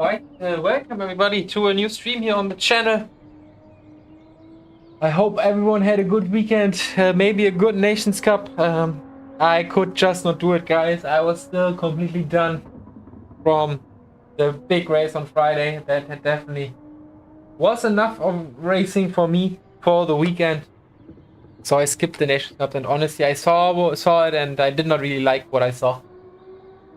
Alright, welcome everybody to a new stream here on the channel. I hope everyone had a good weekend, maybe a good Nations Cup. I could just not do it, guys. I was still completely done from the big race on Friday. That had definitely was enough of racing for me for the weekend. So I skipped the Nations Cup, and honestly, I saw it and I did not really like what I saw.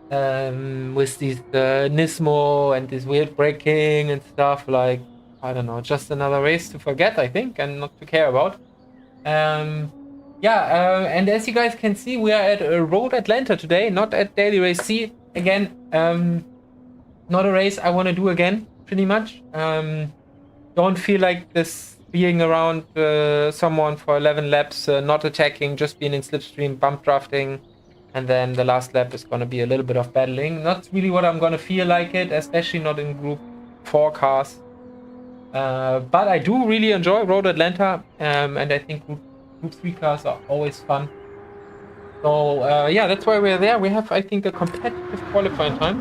With these Nismo and this weird braking and stuff, like, I don't know, just another race to forget, I think, and not to care about. And as you guys can see, we are at Road Atlanta today, not at Daily Race C again. Not a race I want to do again, pretty much. Don't feel like this being around someone for 11 laps, not attacking, just being in slipstream, bump drafting. And then the last lap is going to be a little bit of battling. Not really what I'm going to feel like it, especially not in Group 4 cars. But I do really enjoy Road Atlanta, and I think Group 3 cars are always fun. So, that's why we're there. We have, I think, a competitive qualifying time.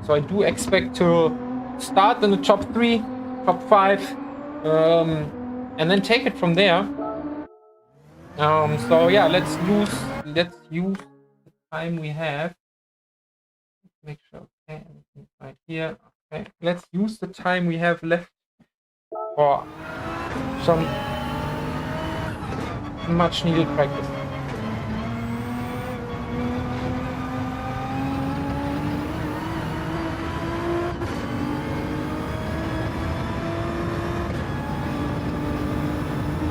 So I do expect to start in the top 3, top 5, and then take it from there. Let's use the time we have. Make sure, okay, everything's right here. Okay, let's use the time we have left for some much needed practice.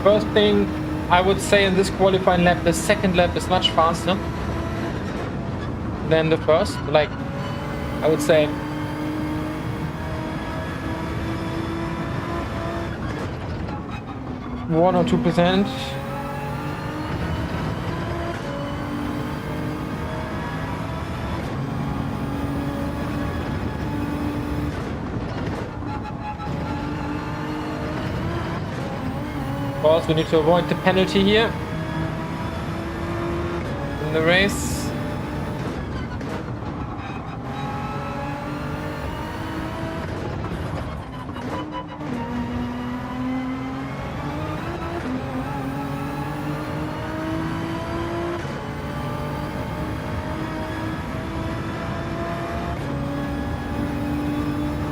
First thing I would say in this qualifying lap, the second lap is much faster than the first. Like, I would say 1 or 2%. Of course, we need to avoid the penalty here in the race.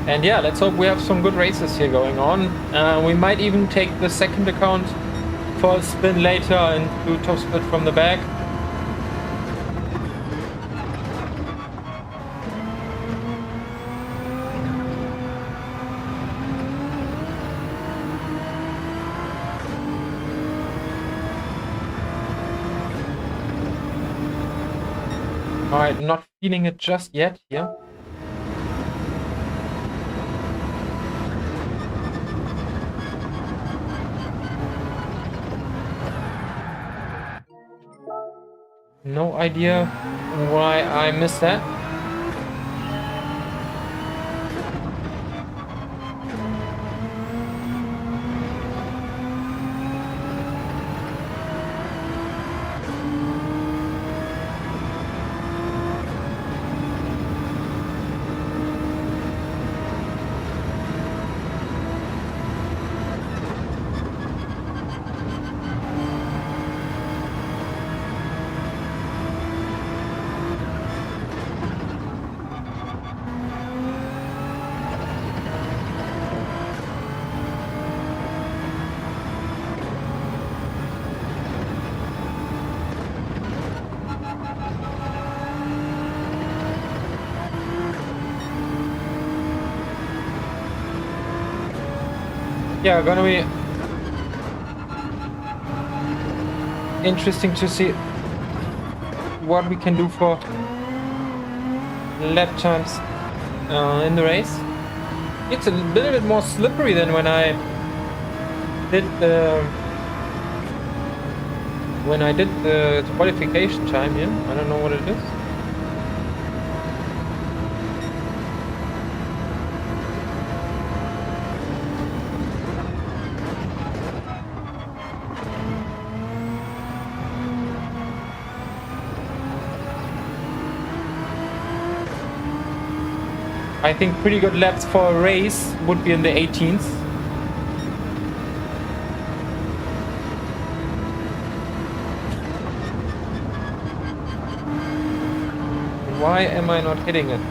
And yeah, let's hope we have some good races here going on. We might even take the second account for a spin later and do top split from the back. Alright, not feeling it just yet here. No idea why I missed that. Yeah, gonna be interesting to see what we can do for lap times in the race. It's a little bit more slippery than when I did the qualification time here. I don't know what it is. I think pretty good laps for a race would be in the 18th. Why am I not hitting it?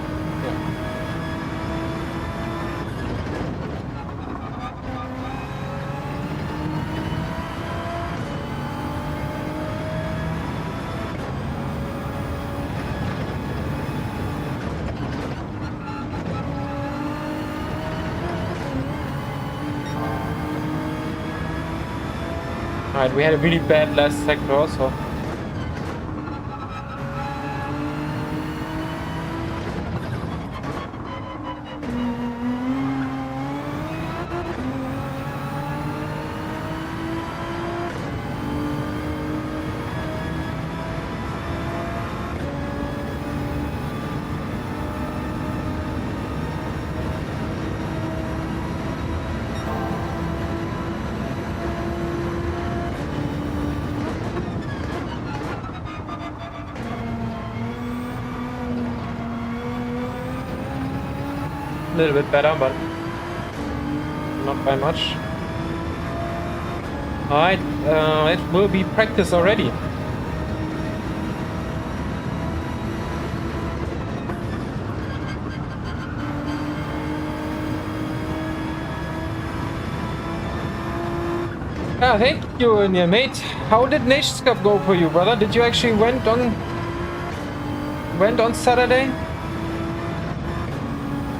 Alright, we had a really bad last sector also. A little bit better, but not by much. Alright, it will be practice already. Yeah, thank you, mate. How did Nations Cup go for you, brother? Did you actually went on Saturday?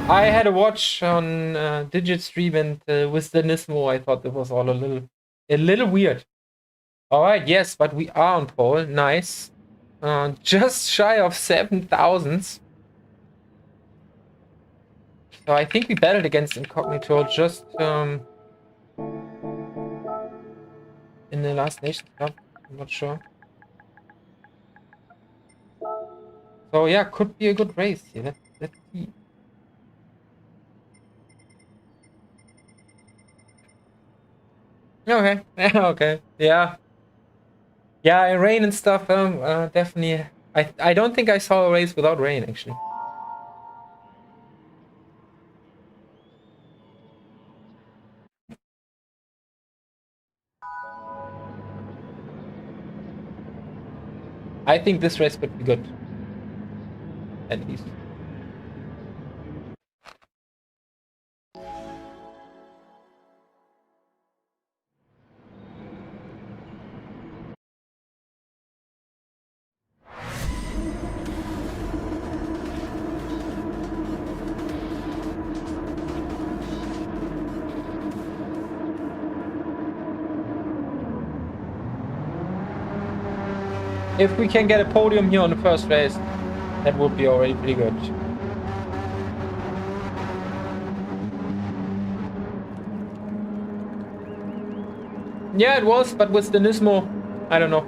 I had a watch on Digitstream and with the Turismo. I thought it was all a little weird. All right, yes, but we are on pole. Nice. Just shy of 7,000. So I think we battled against Incognito just in the last Nations Cup. I'm not sure. So yeah, could be a good race here. Let's see. Okay. Okay. Yeah. Yeah, rain and stuff. Definitely. I don't think I saw a race without rain actually. I think this race could be good. At least. If we can get a podium here on the first race, that would be already pretty good. Yeah, it was, but with the Turismo, I don't know.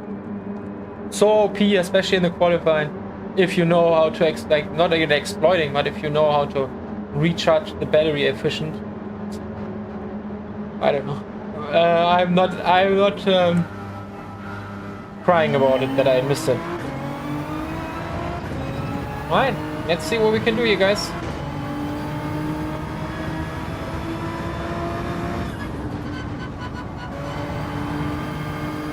So OP, especially in the qualifying, if you know how to like not even exploiting, but if you know how to recharge the battery efficient. I don't know. I'm not crying about it that I missed it. Alright, let's see what we can do, you guys.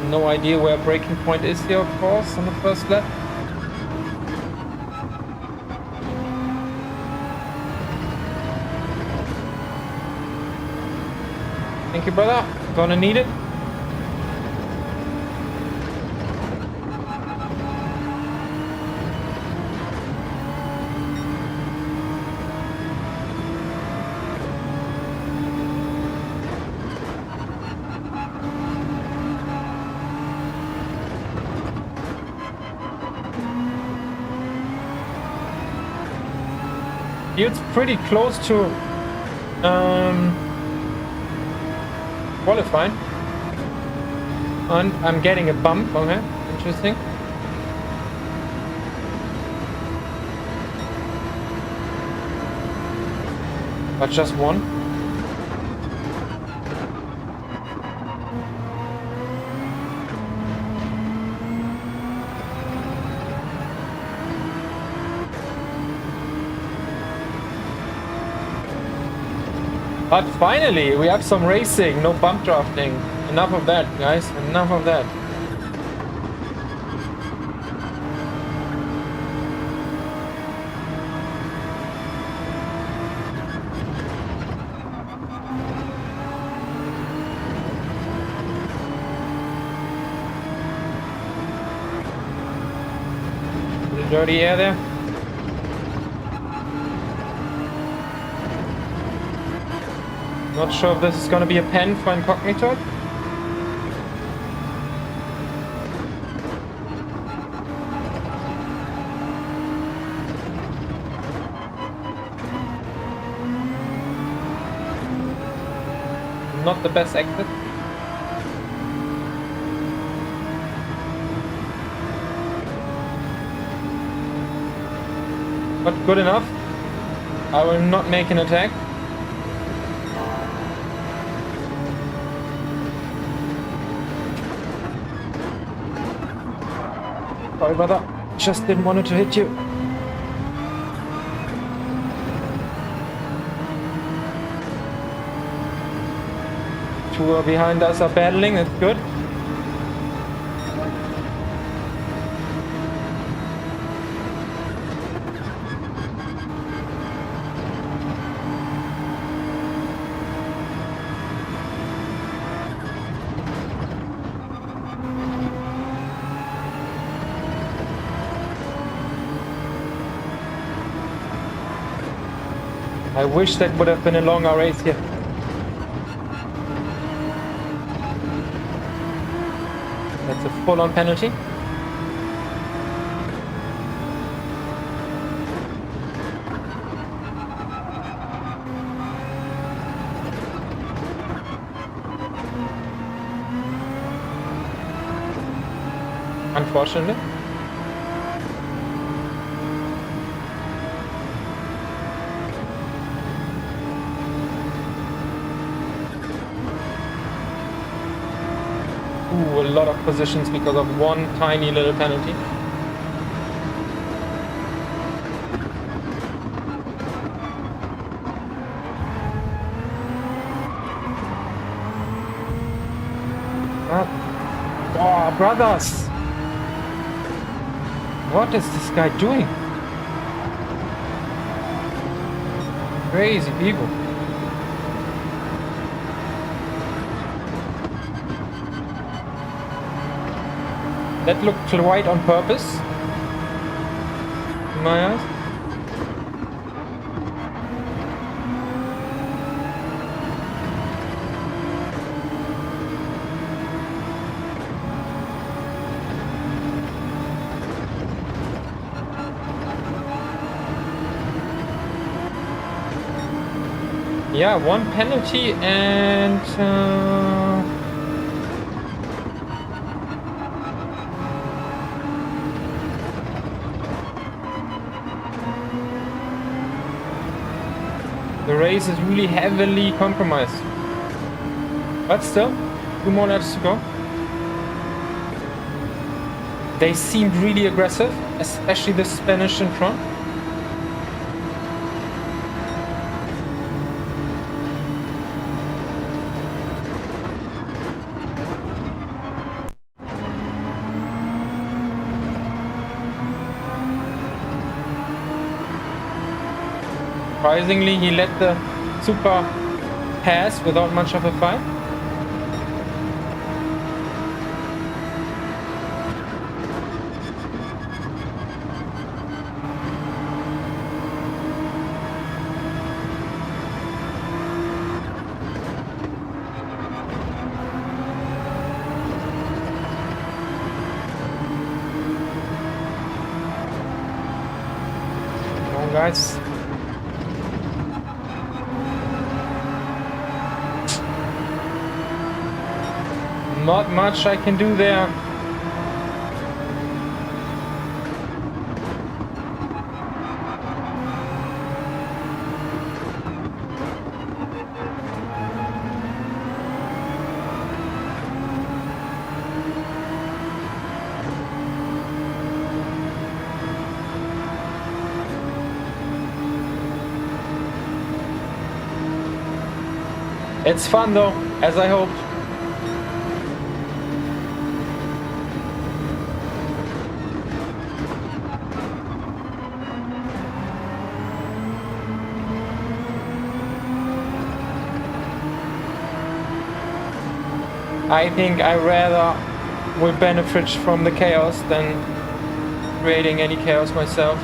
No idea where braking point is here, of course, on the first lap. Thank you, brother. Gonna need it. It's pretty close to qualifying. And I'm getting a bump. Okay, interesting. But just one. But finally, we have some racing, no bump drafting. Enough of that, guys. Enough of that. Dirty air there. Not sure if this is gonna be a pen for incognito. Not the best exit. But good enough. I will not make an attack. Sorry, brother. Just didn't want it to hit you. Two behind us are battling. That's good. I wish that would have been a longer race here. That's a full-on penalty. Unfortunately. Ooh, a lot of positions because of one tiny little penalty. Oh, brothers! What is this guy doing? Crazy people. That looked quite on purpose, in my eyes. Yeah, one penalty and the race is really heavily compromised. But still, 2 more laps to go. They seemed really aggressive, especially the Spanish in front. Surprisingly, he let the Super pass without much of a fight. Come on, guys. Not much I can do there. It's fun though, as I hoped. I think I rather will benefit from the chaos than creating any chaos myself.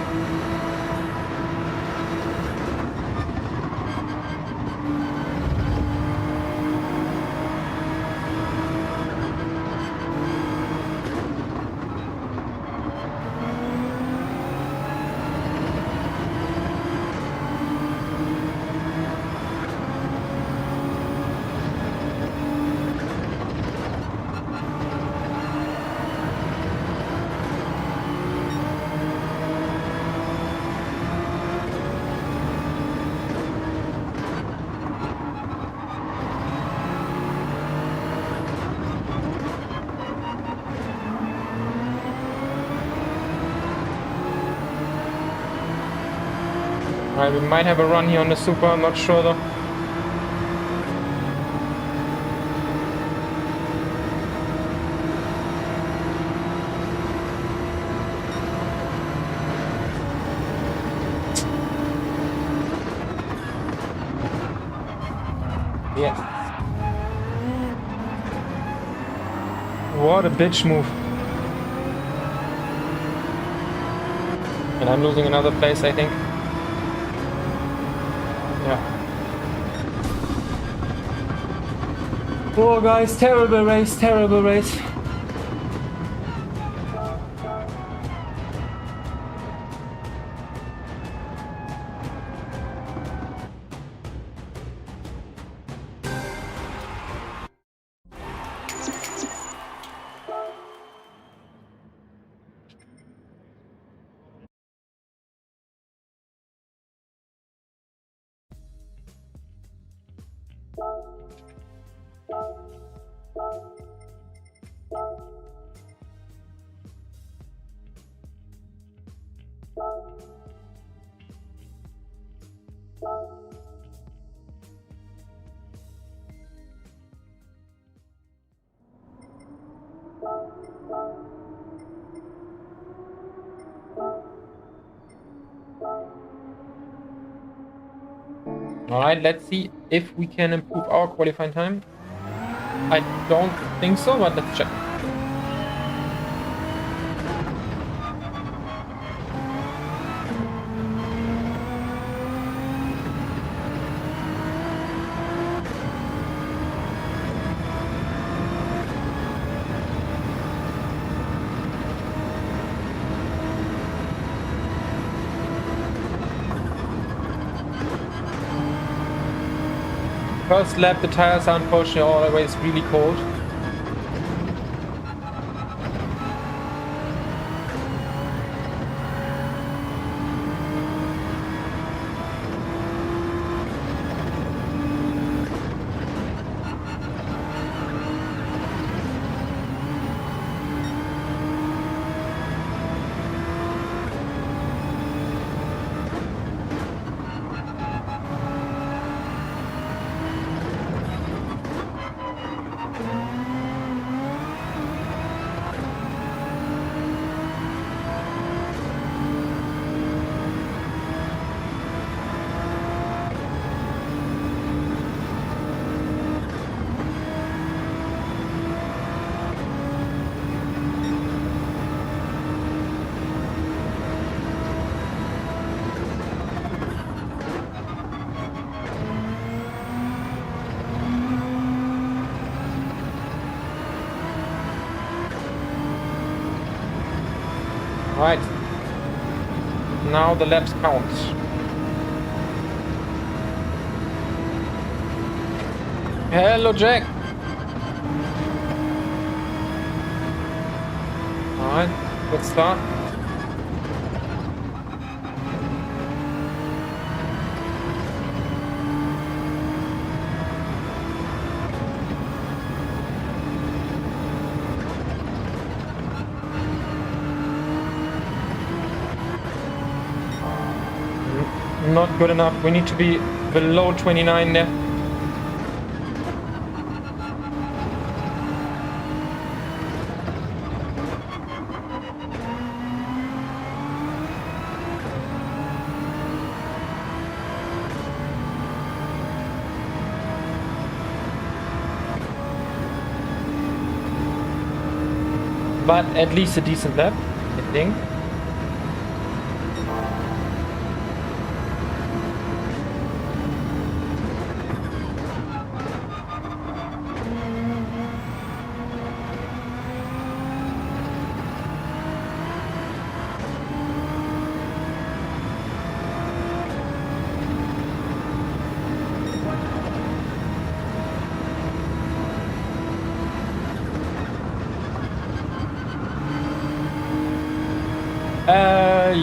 Alright, we might have a run here on the super, I'm not sure though. Yes. What a bitch move. And I'm losing another place, I think. Yeah. Oh guys, terrible race, terrible race. Alright, let's see if we can improve our qualifying time. I don't think so, but let's check. First lap, the tires are unfortunately always really cold. Right. Now the laps count. Hello, Jack. Alright, good start. Not good enough. We need to be below 29 there. but at least a decent lap, I think.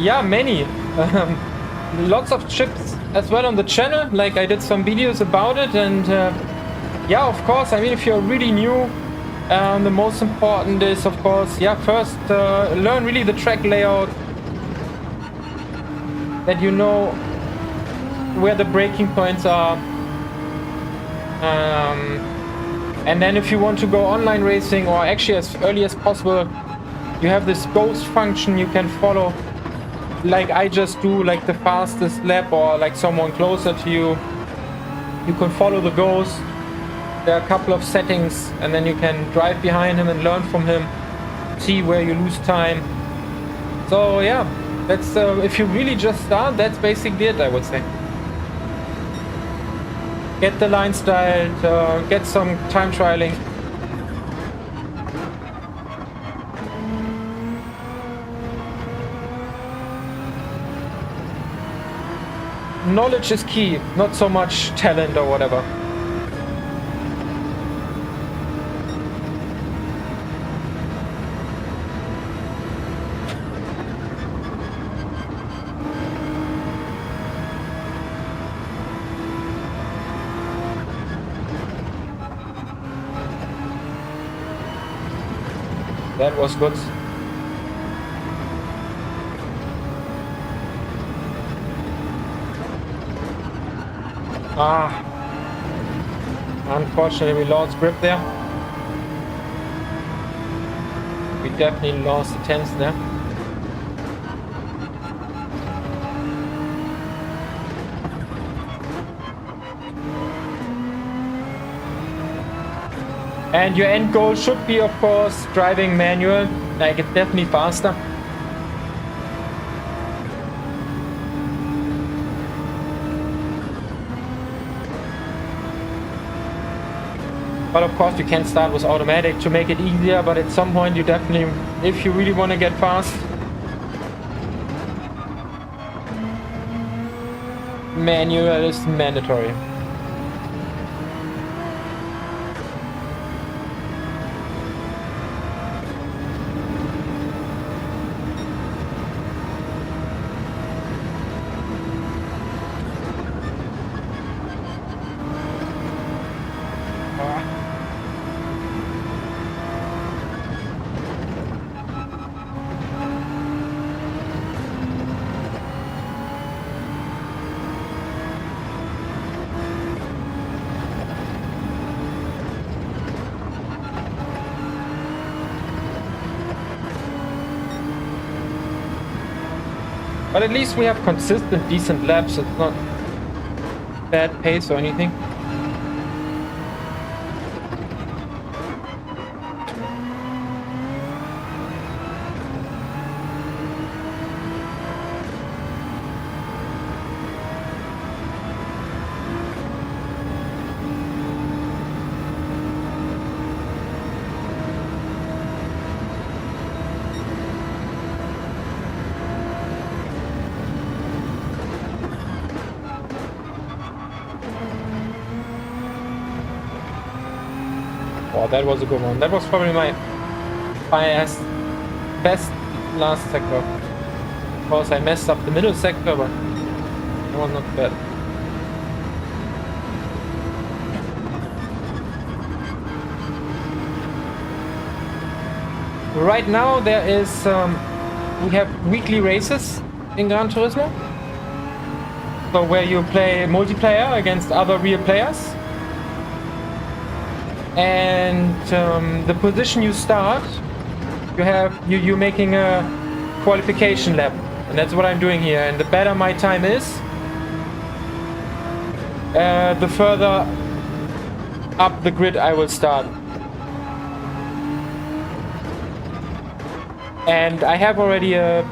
Yeah, many. Lots of chips as well on the channel. Like, I did some videos about it, and yeah, of course, I mean, if you're really new, the most important is, of course, yeah, first learn really the track layout, that you know where the braking points are. And then if you want to go online racing, or actually as early as possible, you have this ghost function you can follow, like I just do, like the fastest lap, or like someone closer to you. You can follow the ghost. There are a couple of settings, and then you can drive behind him and learn from him, see where you lose time. So yeah, that's if you really just start, that's basically it, I would say. Get the line styled, get some time trialing. Knowledge is key, not so much talent or whatever. That was good. Unfortunately, we lost grip there. We definitely lost the tenths there. And your end goal should be, of course, driving manual. Like, it's definitely faster. But of course you can start with automatic to make it easier, but at some point you definitely, if you really want to get fast, manual is mandatory. But at least we have consistent, decent laps. It's not bad pace or anything. Oh, that was a good one. That was probably my best last sector. Of course, I messed up the middle sector, but it was not bad. Right now, there is we have weekly races in Gran Turismo. So where you play multiplayer against other real players. And the position you start, you're making a qualification lap, and that's what I'm doing here. And the better my time is, the further up the grid I will start. And I have already a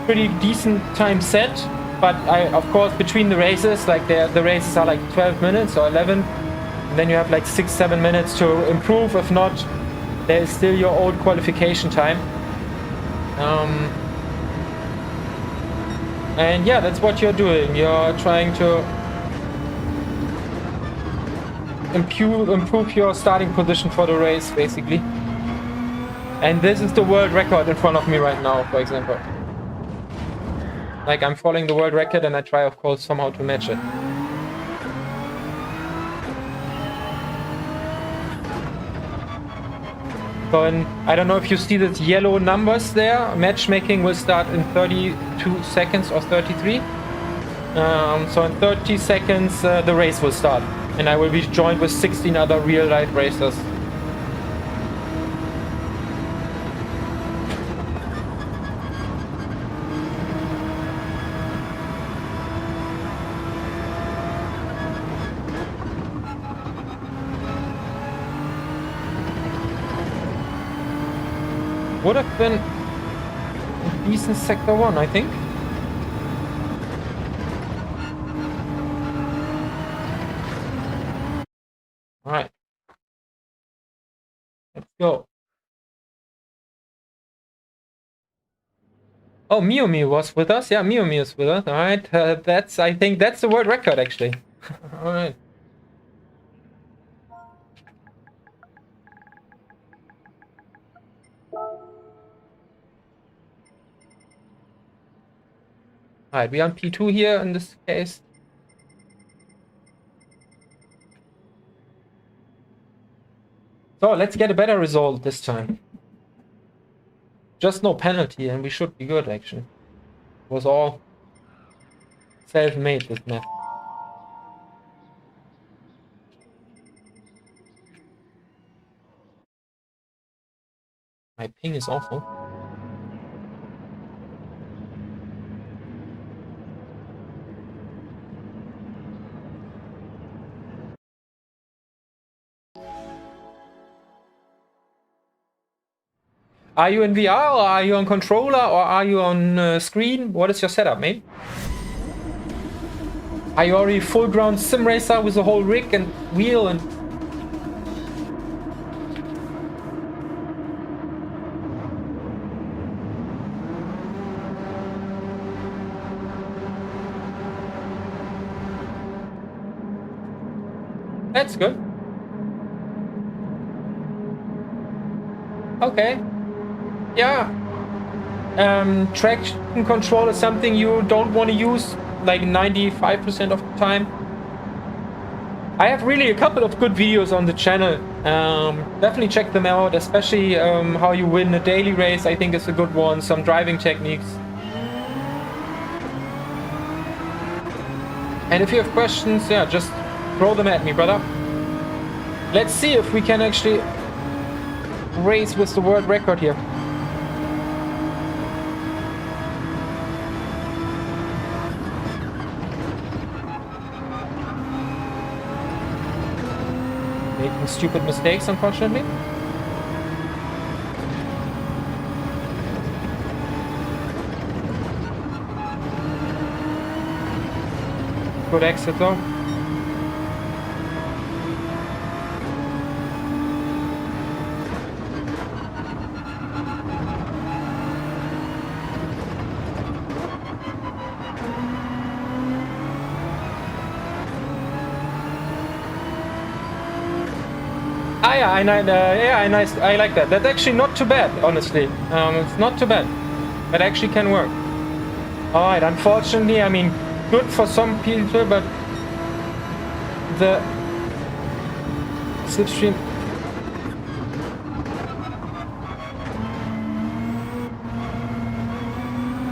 pretty decent time set, but of course, between the races, like the races are like 12 minutes or 11, and then you have like 6-7 minutes to improve. If not, there is still your old qualification time. And yeah, that's what you're doing. You're trying to improve your starting position for the race, basically. And this is the world record in front of me right now, for example. Like, I'm following the world record and I try, of course, somehow to match it. So, I don't know if you see these yellow numbers there. Matchmaking will start in 32 seconds or 33. So in 30 seconds, the race will start. And I will be joined with 16 other real-life racers. Would have been a decent sector 1, I think. All right. Let's go. Oh, Miu was with us. Yeah, Miu is with us. All right. I think that's the world record, actually. All right. Alright, we're on P2 here in this case. So let's get a better result this time. Just no penalty and we should be good, actually. It was all self-made, this map. My ping is awful. Are you in VR or are you on controller or are you on screen? What is your setup, mate? Are you already full ground sim racer with a whole rig and wheel and... That's good. Okay. Yeah. Traction control is something you don't want to use like 95% of the time. I have really a couple of good videos on the channel. Definitely check them out, especially how you win a daily race. I think is a good one. Some driving techniques. And if you have questions, yeah, just throw them at me, brother. Let's see if we can actually race with the world record here. Making stupid mistakes, unfortunately. Good exit though. I like that. That's actually not too bad, honestly. It's not too bad. That actually can work. Alright, unfortunately, I mean, good for some people, but the slipstream...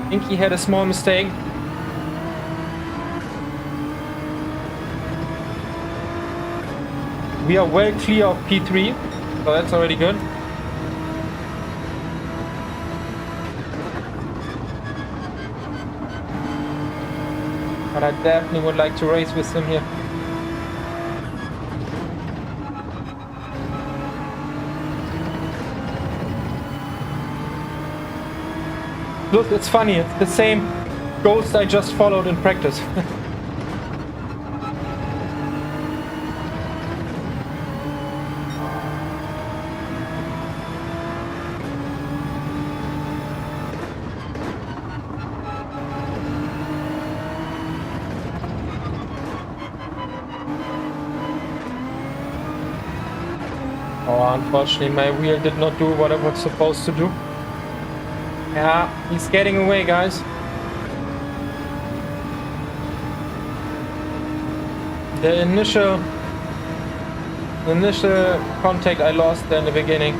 I think he had a small mistake. We are well clear of P3, so that's already good. But I definitely would like to race with him here. Look, it's funny. It's the same ghost I just followed in practice. Oh, unfortunately, my wheel did not do what it was supposed to do. Yeah, he's getting away, guys. The initial contact I lost there in the beginning.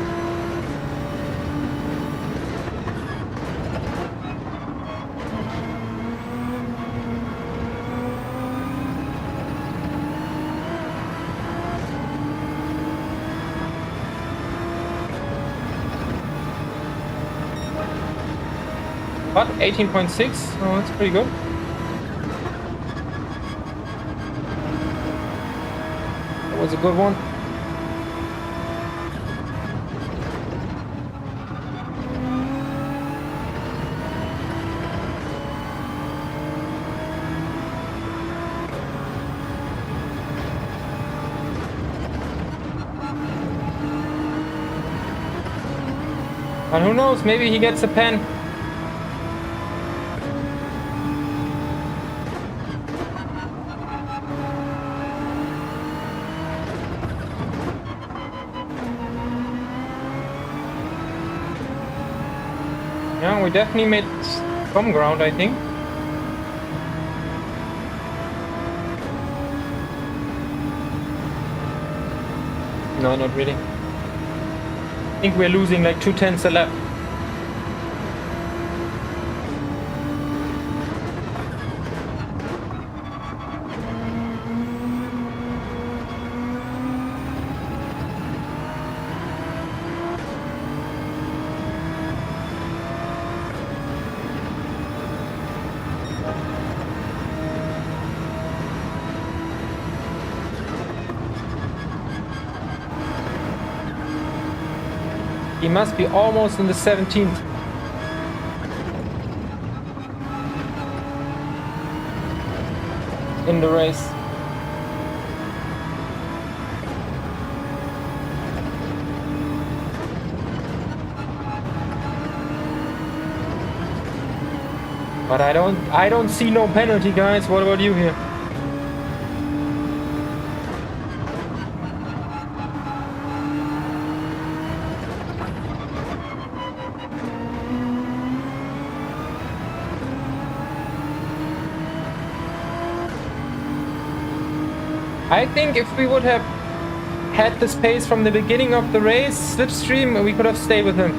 But 18.6, oh, that's pretty good. That was a good one. And who knows, maybe he gets a pen. Yeah, we definitely made some ground, I think. No, not really. I think we're losing like 2/10 a lap. He must be almost in the 17th. In the race. But I don't see no penalty, guys. What about you here? I think if we would have had this pace from the beginning of the race, slipstream, we could have stayed with him.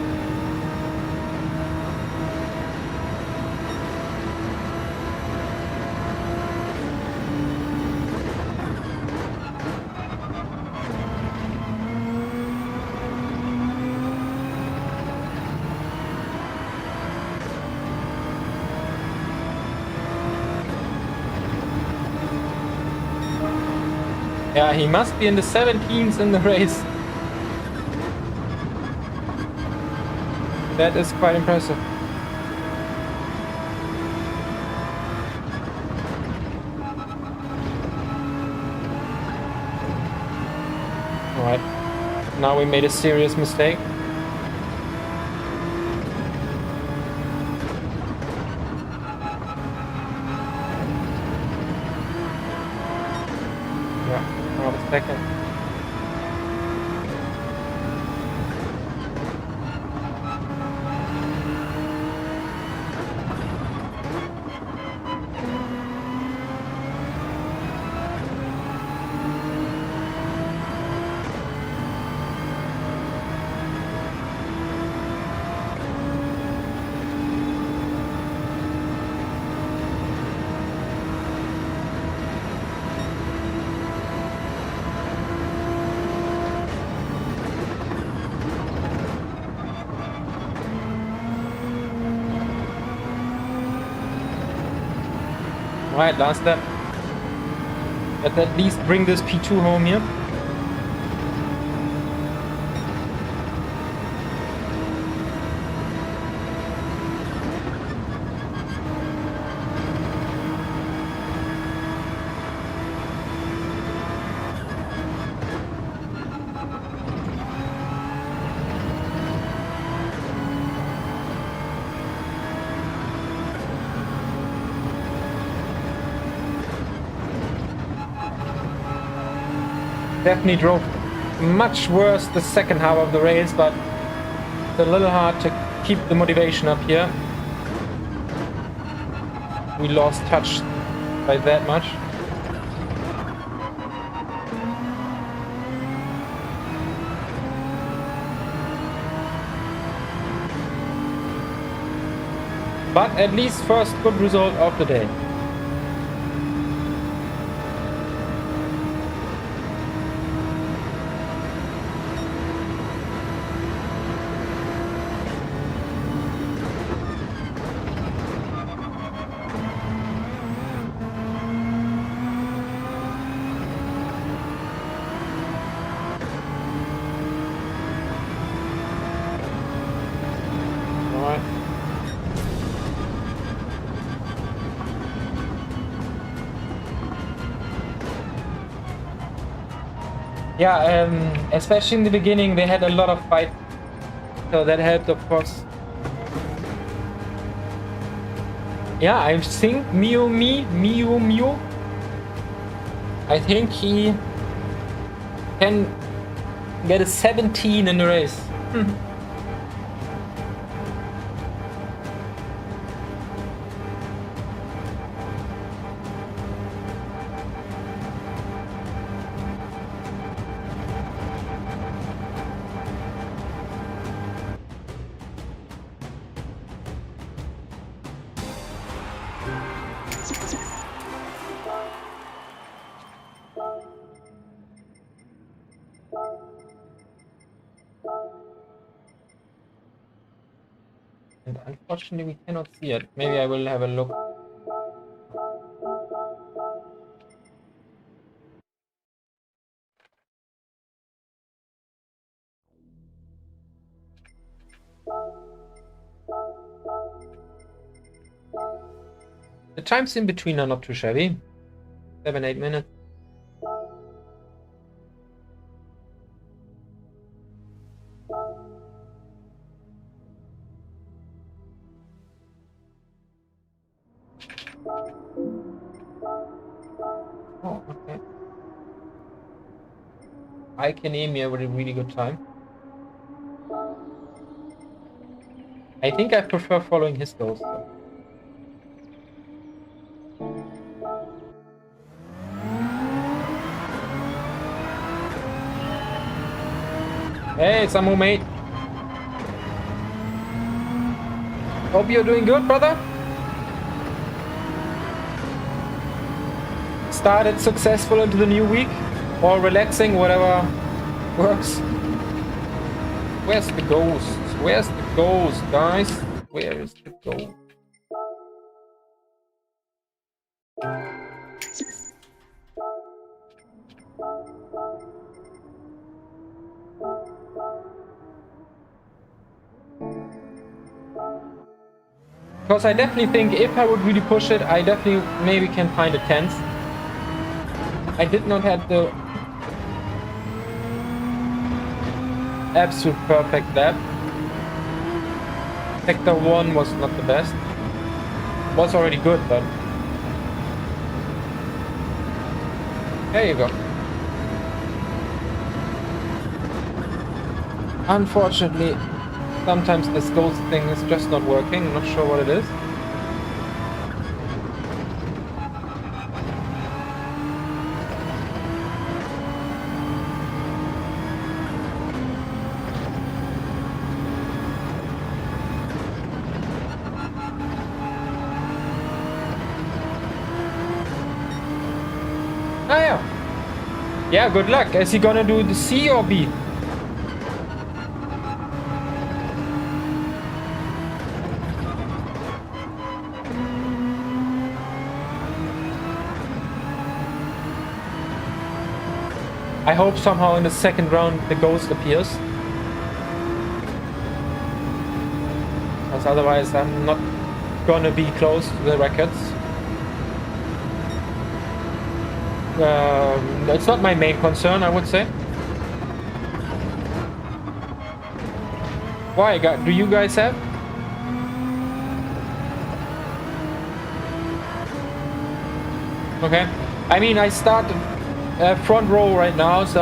Yeah, he must be in the 17th in the race. That is quite impressive. Alright, now we made a serious mistake. Second. Alright, last lap. Let's at least bring this P2 home here. Definitely drove much worse the second half of the race, but it's a little hard to keep the motivation up here. We lost touch by that much. But at least first good result of the day. Yeah, especially in the beginning, they had a lot of fight, so that helped, of course. Yeah, I think Miu, I think he can get a 17 in the race. And unfortunately, we cannot see it. Maybe I will have a look. The times in between are not too shabby. 7-8 minutes. Oh, okay. I can aim here with a really good time. I think I prefer following his goals though. Hey, Samu mate. Hope you're doing good, brother. Started successful into the new week, or relaxing, whatever works. Where's the ghost? Where's the ghost, guys? Where is the ghost? Because I definitely think if I would really push it, I definitely maybe can find a 10th. I did not have the absolute perfect lap. Sector 1 was not the best. Was already good, but there you go. Unfortunately, sometimes this ghost thing is just not working. I'm not sure what it is. Ah, yeah. Yeah, good luck. Is he gonna do the C or B? I hope somehow in the second round the ghost appears. Because otherwise I'm not gonna be close to the records. It's not my main concern, I would say. Why? Do you guys have? Okay. I mean, I started front row right now, so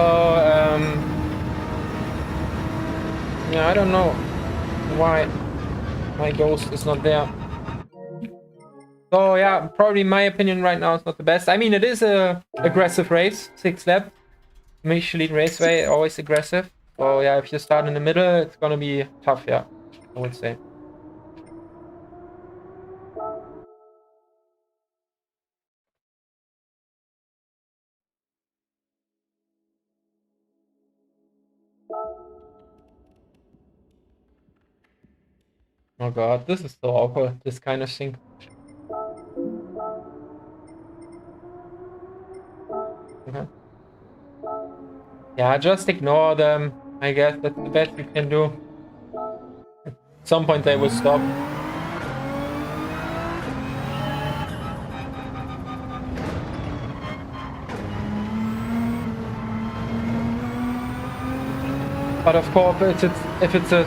yeah, I don't know why my ghost is not there. So yeah, probably my opinion right now is not the best. I mean, it is a aggressive race, 6 lap. Michelin Raceway, always aggressive. So yeah, if you start in the middle, it's gonna be tough, yeah, I would say. Oh god, this is so awkward, this kind of thing. Okay. Yeah, just ignore them. I guess that's the best you can do. At some point they will stop. But of course, if it's a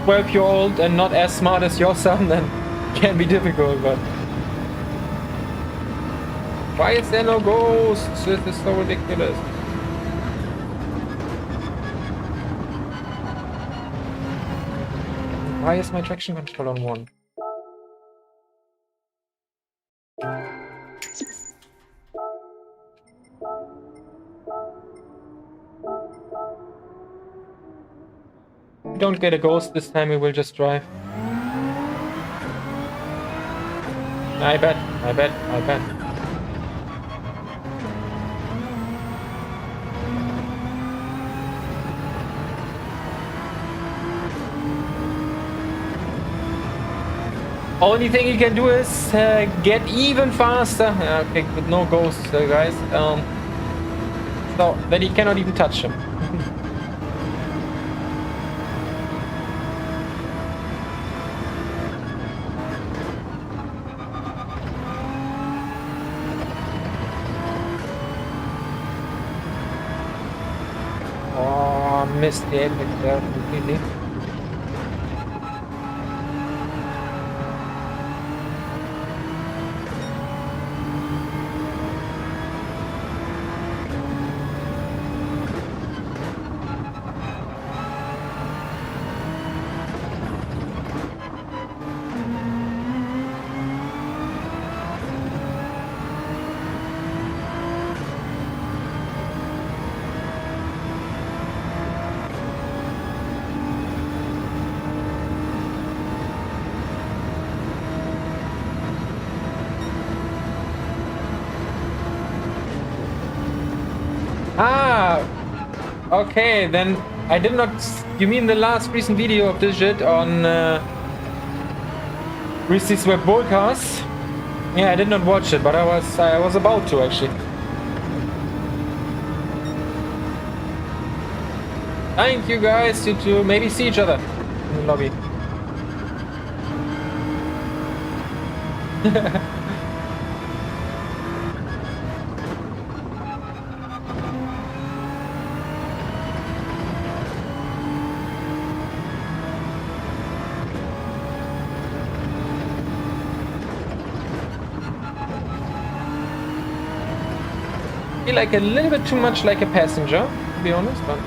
12-year-old and not as smart as your son, then it can be difficult, but... Why is there no ghosts? This is so ridiculous. Why is my traction control on 1? We don't get a ghost this time, we will just drive. I bet. Only thing he can do is get even faster. Okay, with no ghosts, guys. So then he cannot even touch him. Oh, missed the exit there completely. Ah, okay, then I did not... You mean the last recent video of this shit on Reese's Web Broadcast? Yeah, I did not watch it, but I was about to, actually. Thank you guys, you two. Maybe see each other in the lobby. Feel like a little bit too much like a passenger, to be honest, but...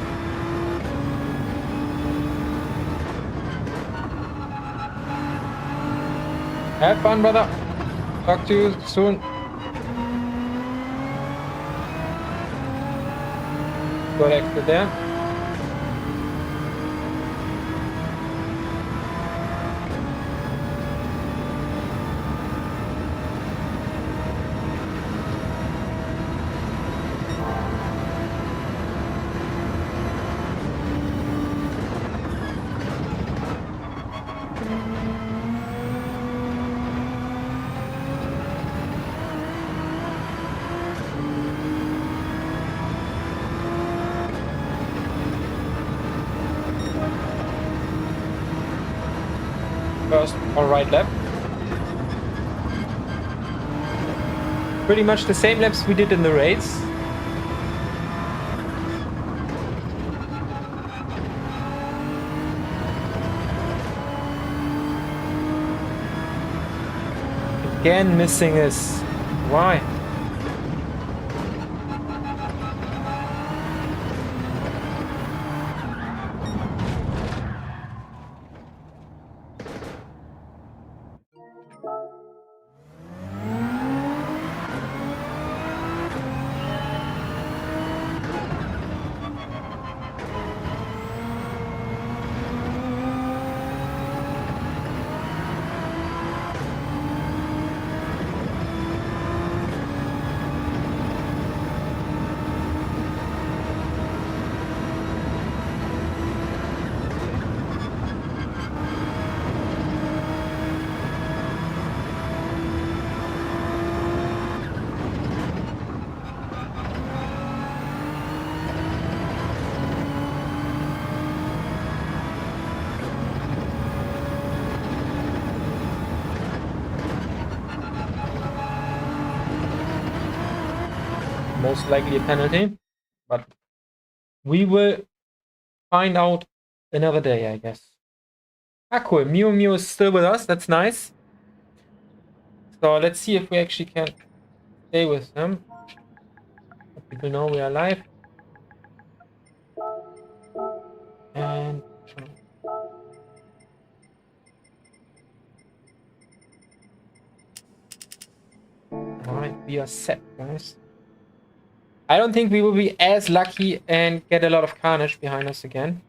Have fun, brother. Talk to you soon. Good exit there. First or right lap. Pretty much the same laps we did in the race. Again missing this. Why? most likely a penalty. But we will find out another day, I guess. Ah, cool. Mew is still with us. That's nice. So let's see if we actually can stay with him. Let people know we are live. And alright, we are set, guys. I don't think we will be as lucky and get a lot of carnage behind us again.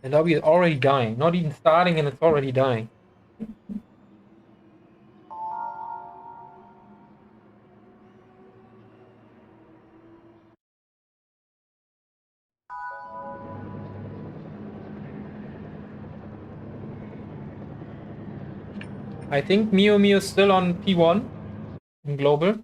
The lobby is already dying. Not even starting and it's already dying. I think Mew is still on P1 in global.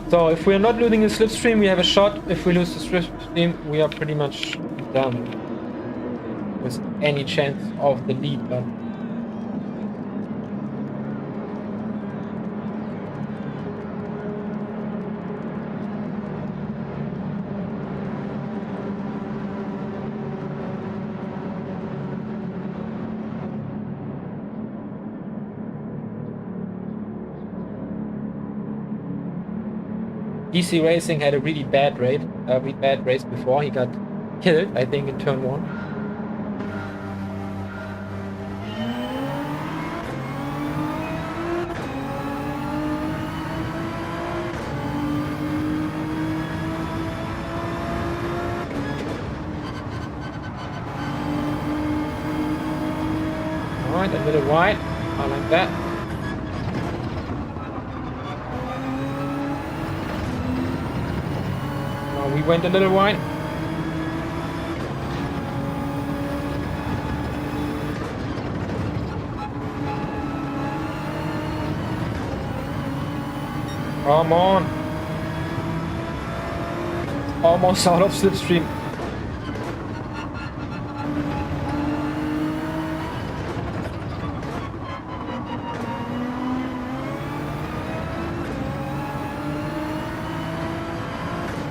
So if we're not losing the slipstream, we have a shot. If we lose the slipstream, we are pretty much done with any chance of the lead. But DC Racing had a really bad race before. He got killed, I think, in turn 1. Alright, a little wide. I like that. Now we went a little wide. Come on. Almost out of slipstream.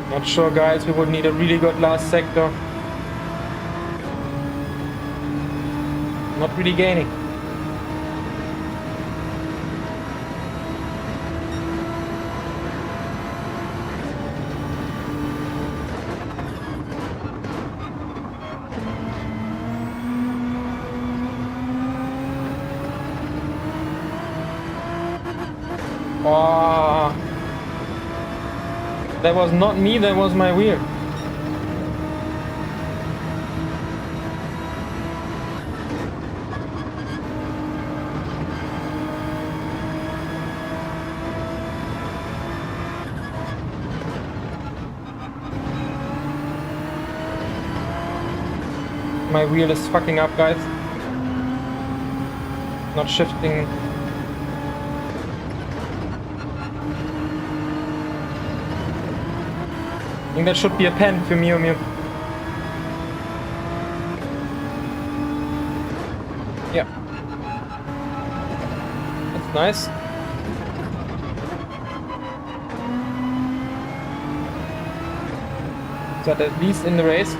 Not sure, guys. We would need a really good last sector. Not really gaining. Oh, that was not me, that was my wheel. My wheel is fucking up, guys. Not shifting. I think that should be a pen for Mew. Yeah. That's nice. Is that at least in the race?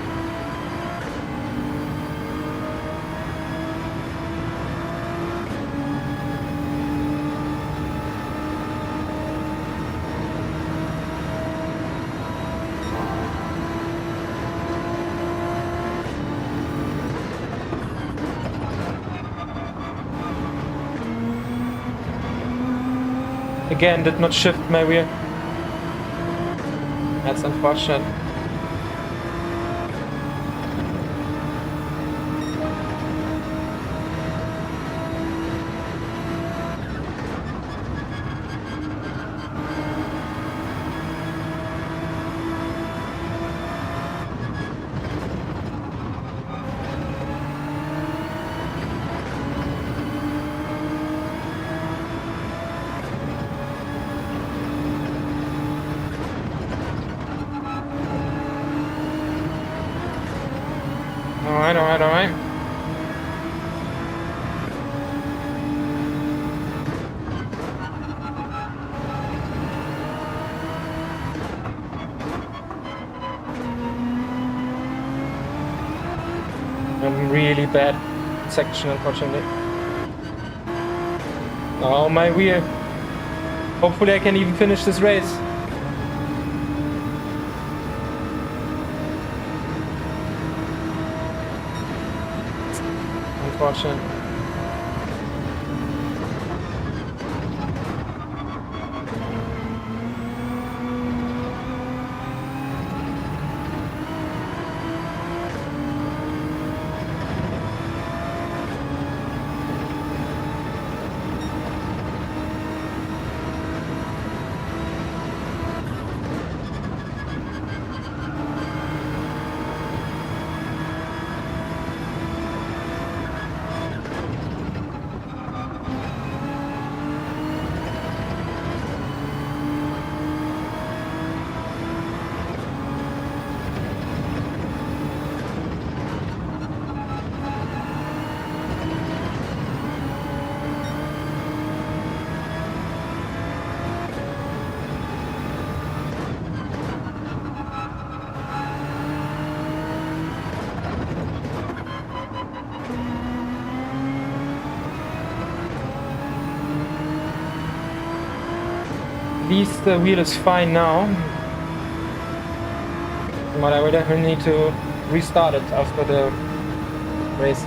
Again, did not shift my wheel. That's unfortunate. Alright, alright, alright. I'm really bad section, unfortunately. Oh, my wheel. Hopefully I can even finish this race. Unfortunate. At least the wheel is fine now. But I will definitely need to restart it after the race.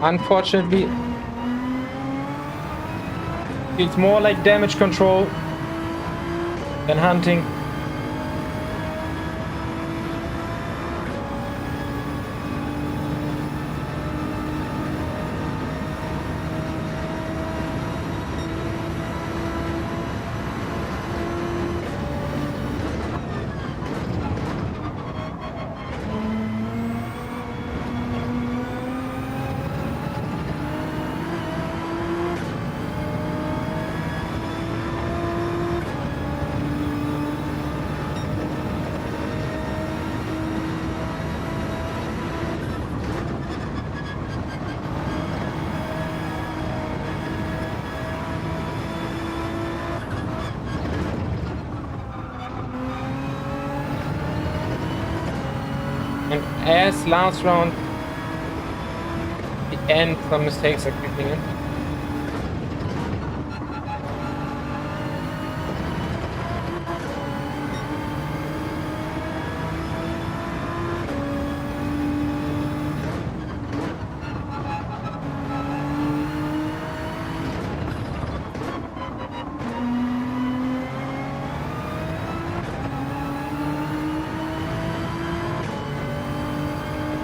Unfortunately, it's more like damage control than hunting. And as last round, the end, some mistakes are creeping in.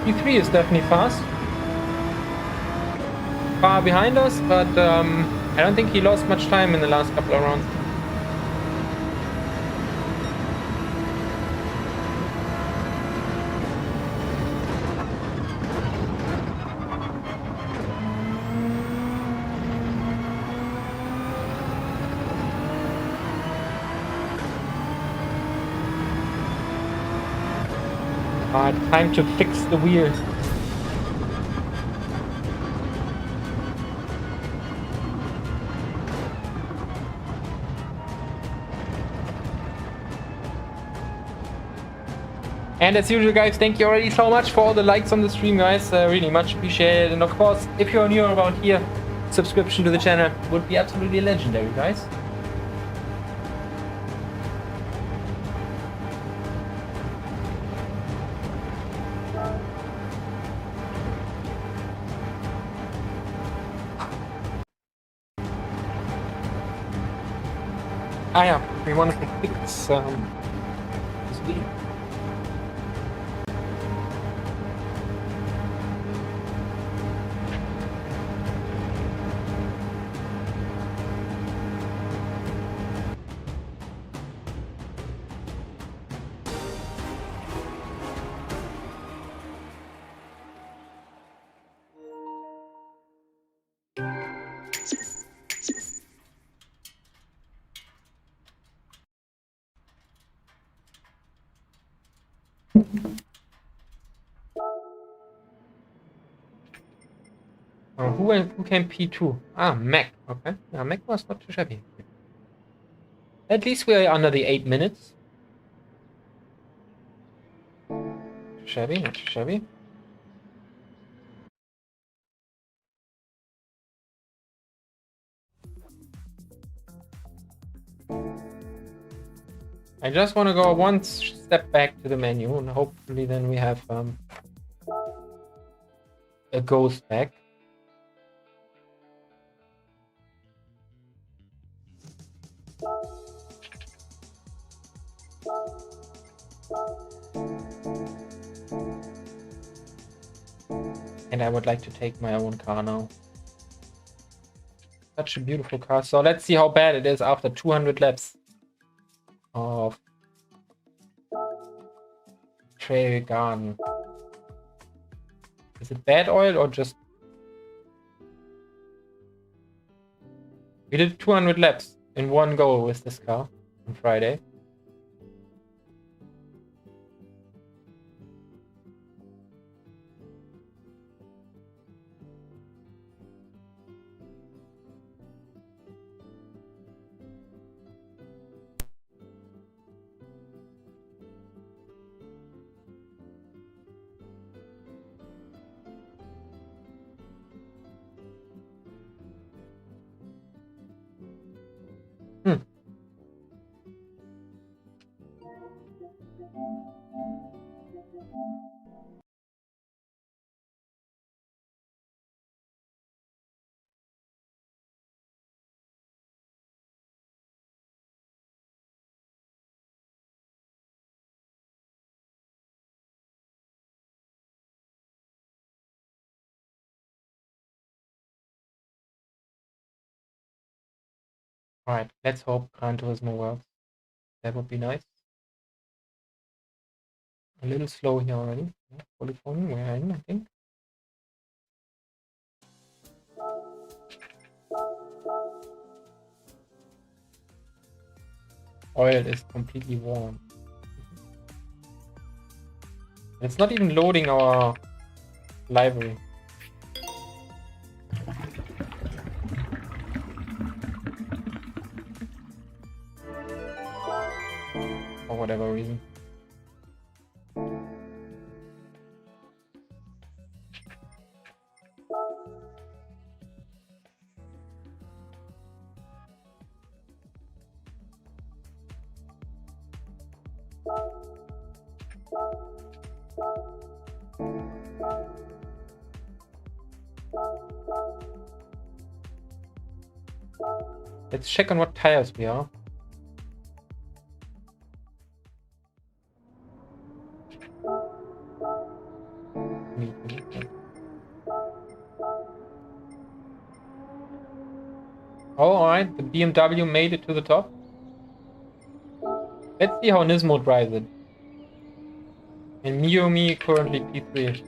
P3 is definitely fast. Far behind us, but I don't think he lost much time in the last couple of rounds. Time to fix the wheel. And as usual, guys, thank you already so much for all the likes on the stream, guys. Really much appreciated. And of course, if you're new around here, subscription to the channel would be absolutely legendary, guys. Ah yeah, we wanted to fix this video. Who came P2? Ah, Mac. Okay. Yeah, Mac was not too shabby. At least we are under the 8 minutes. Shabby, not too shabby. I just want to go one step back to the menu, and hopefully then we have a ghost back. And I would like to take my own car now. Such a beautiful car. So let's see how bad it is after 200 laps of Trail Garden. Is it bad oil or just... We did 200 laps in one go with this car on Friday. Alright, let's hope Gran Turismo works. That would be nice. A little slow here already. Polyphony, we're in, I think. Oil is completely warm. It's not even loading our library. For whatever reason. Let's check on what tires we are. Oh, alright, the BMW made it to the top. Let's see how Nismo drives it. And Miyomi currently P3.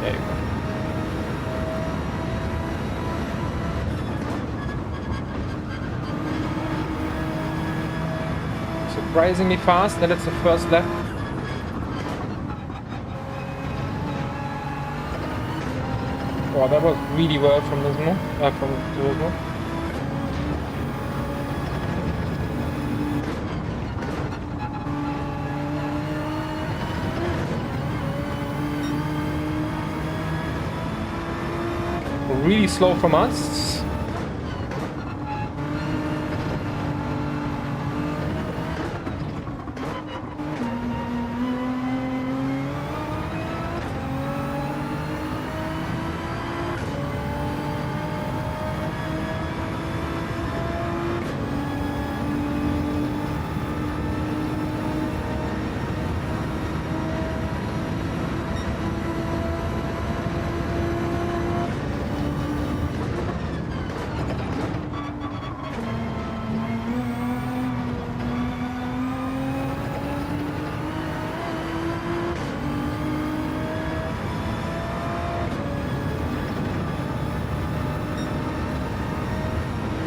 There you go. surprisingly fast, and it's the first lap. Oh, that was really well from Turismo. Really slow from us.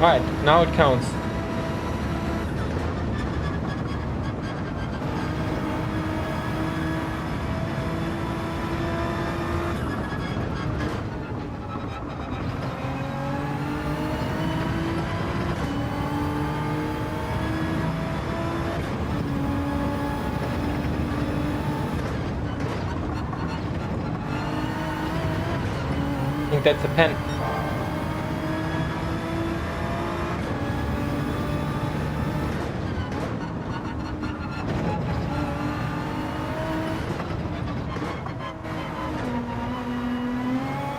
Alright, now it counts. I think that's a pen.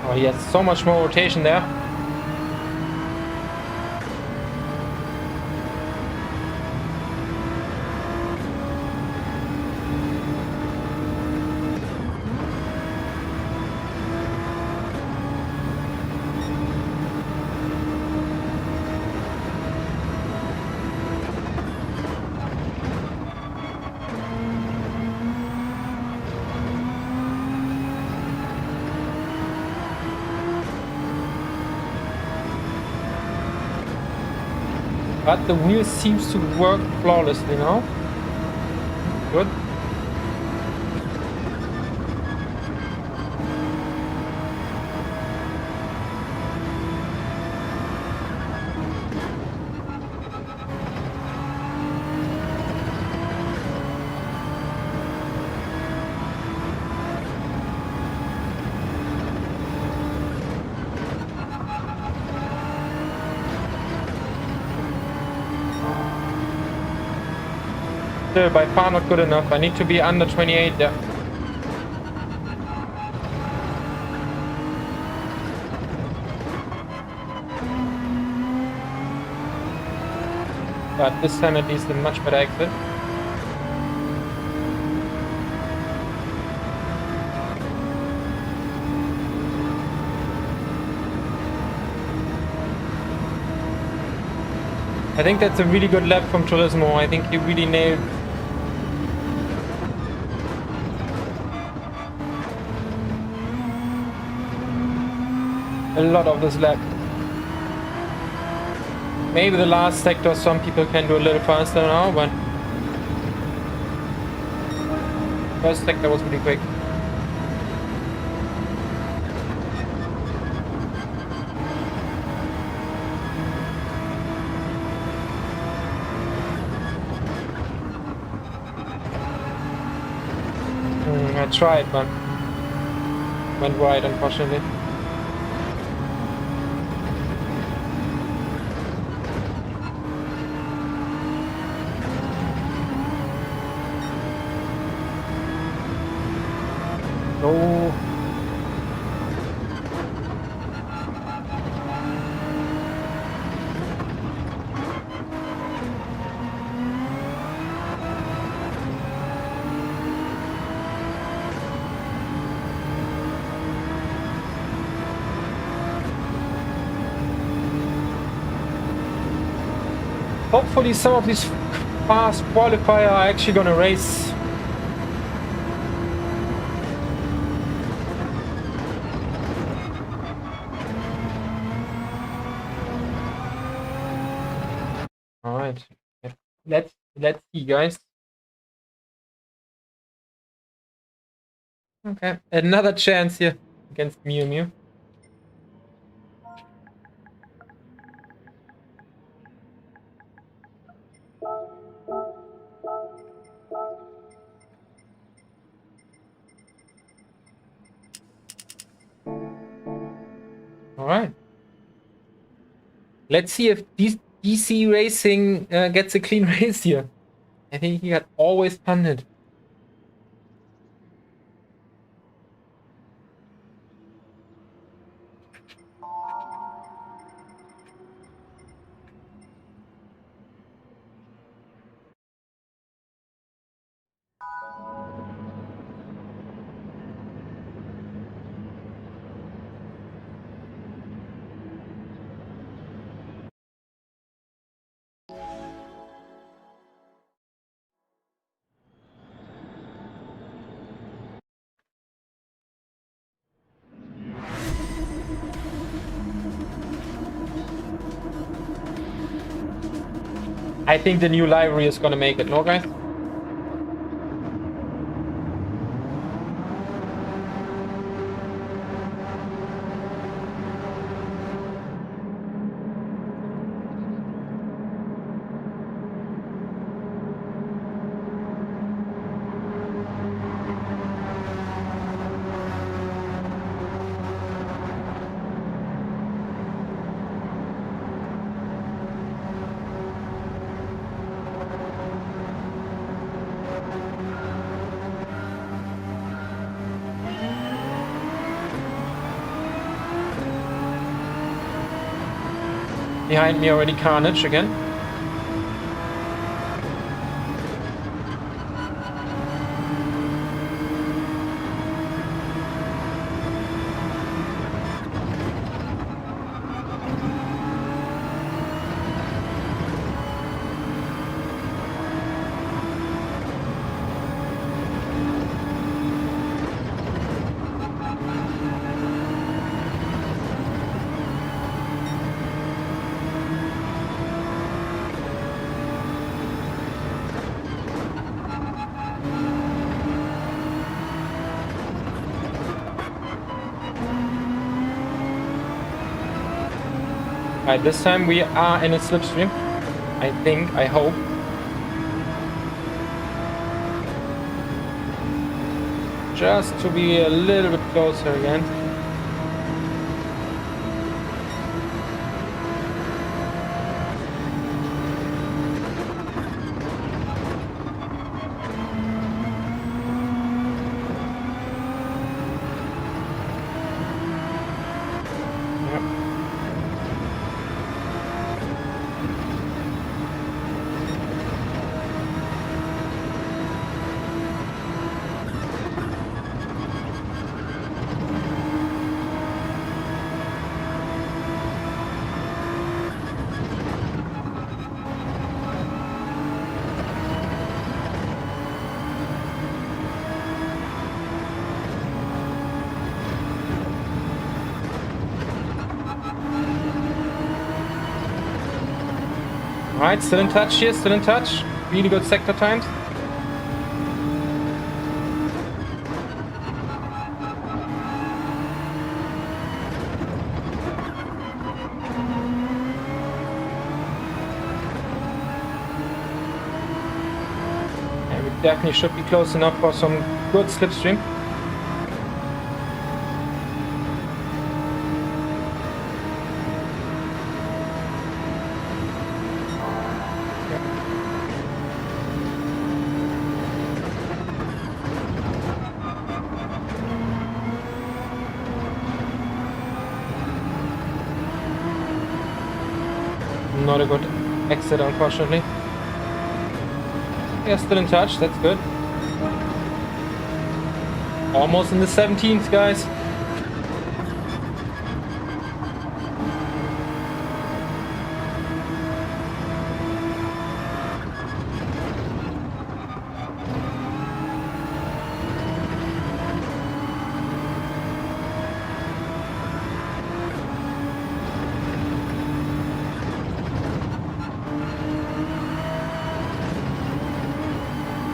Oh, he has so much more rotation there. But the wheel seems to work flawlessly now. Good. Still by far not good enough. I need to be under 28 there. But this time at least a much better exit. I think that's a really good lap from Turismo. I think he really nailed a lot of this lap. Maybe the last sector some people can do a little faster now, but first sector was pretty quick. I tried, but went wide, unfortunately. No. Hopefully some of these fast qualifiers are actually gonna race. Alright, let's Let's see, guys. Okay, another chance here against Mew Mew. All right. Let's see if DC Racing gets a clean race here. I think he got always punted. I think the new livery is gonna make it, no, guys? Behind me already Carnage again. Alright, this time we are in a slipstream. I think, I hope. Just to be a little bit closer again. Alright, still in touch here, still in touch. Really good sector times. And we definitely should be close enough for some good slipstream. Not a good exit, unfortunately. Yeah, still in touch, that's good. Almost in the 17th, guys.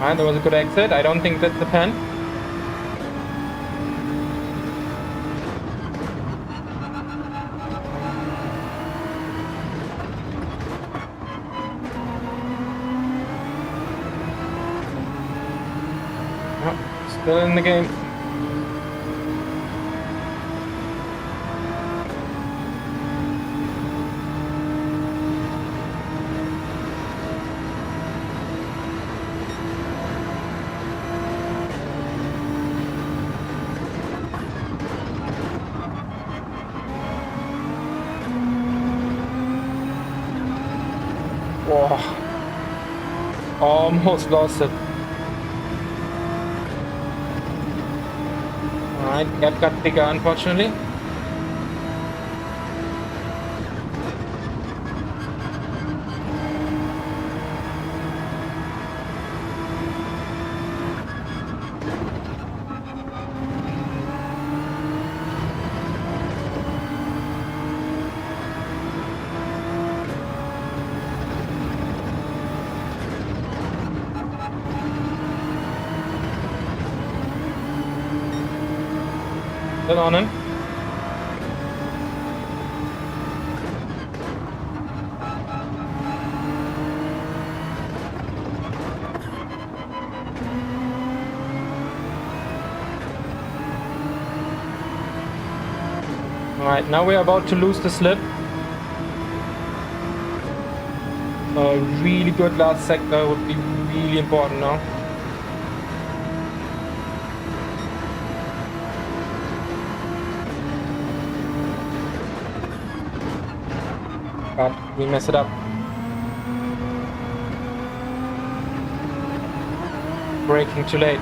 Alright, that was a good exit. I don't think that's the pen. No, still in the game. Oh, almost lost it. Alright, gap got bigger, unfortunately. Still on him. Alright, now we're about to lose the slip. A really good last sector would be really important now. But we mess it up. Braking too late.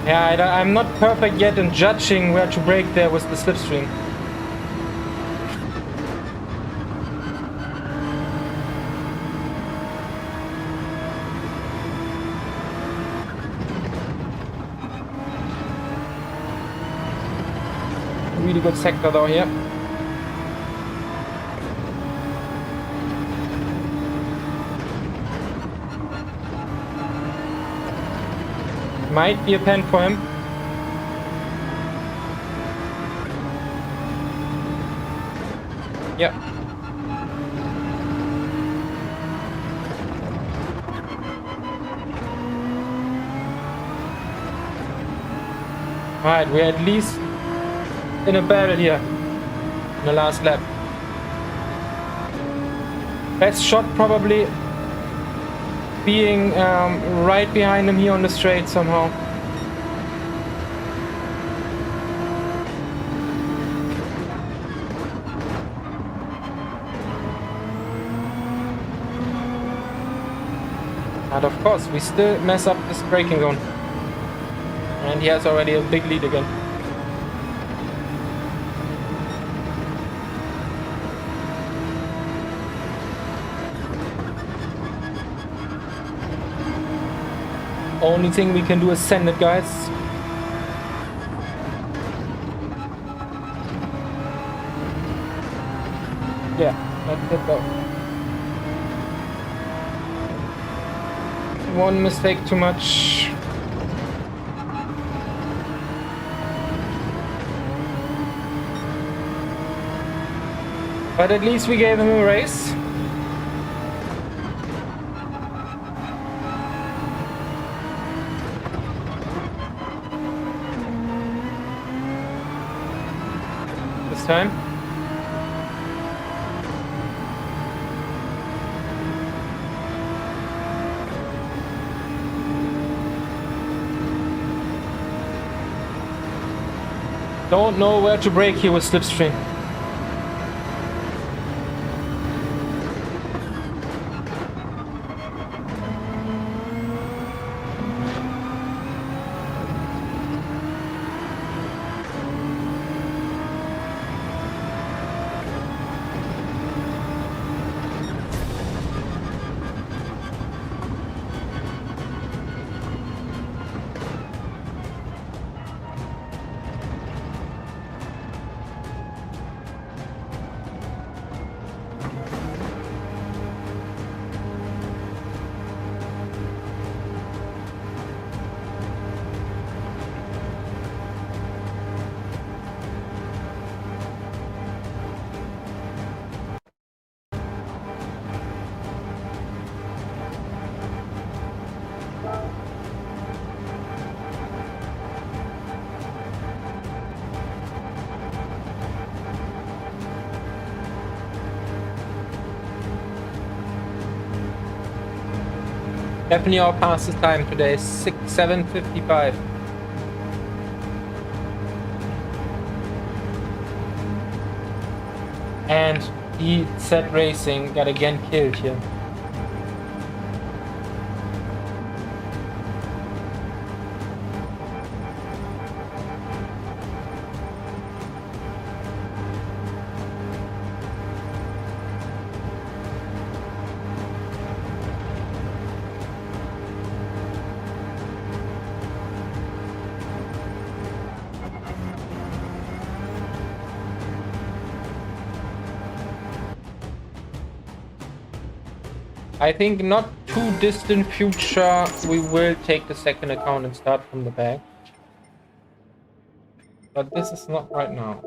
Yeah, I'm not perfect yet in judging where to brake there with the slipstream. Really good sector though here. Might be a pen for him. Yep. Alright, we're at least in a battle here in the last lap. Best shot probably being right behind him here on the straight somehow. And of course we still mess up this braking zone. And he has already a big lead again. Only thing we can do is send it, guys. Yeah, that's it though. One mistake too much. But at least we gave him a race. This time. Don't know where to brake here with slipstream. Definitely our fastest time today, 7:55. And the set racing got again killed here. I think not too distant future we will take the second account and start from the back. But this is not right now.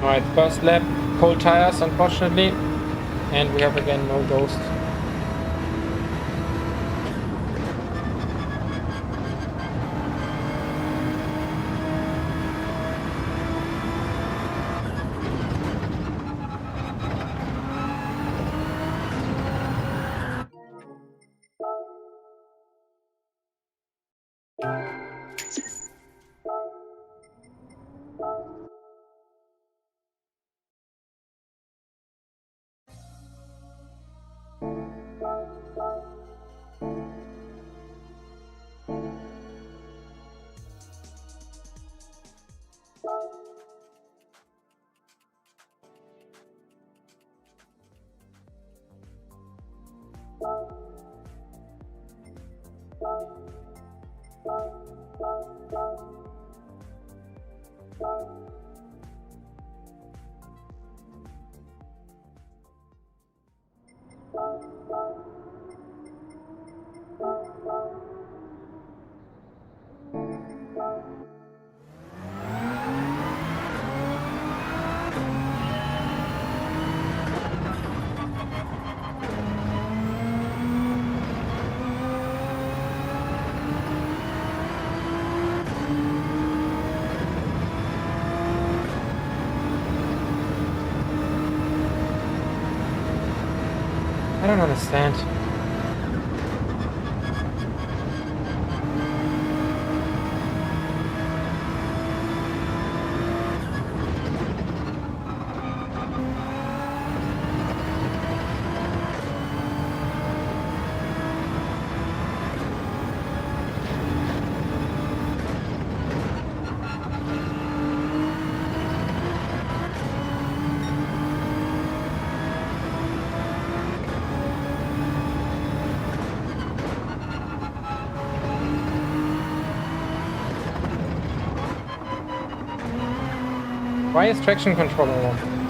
Alright, first lap, cold tires unfortunately, and we have again no ghost. I don't understand. Why is traction control on?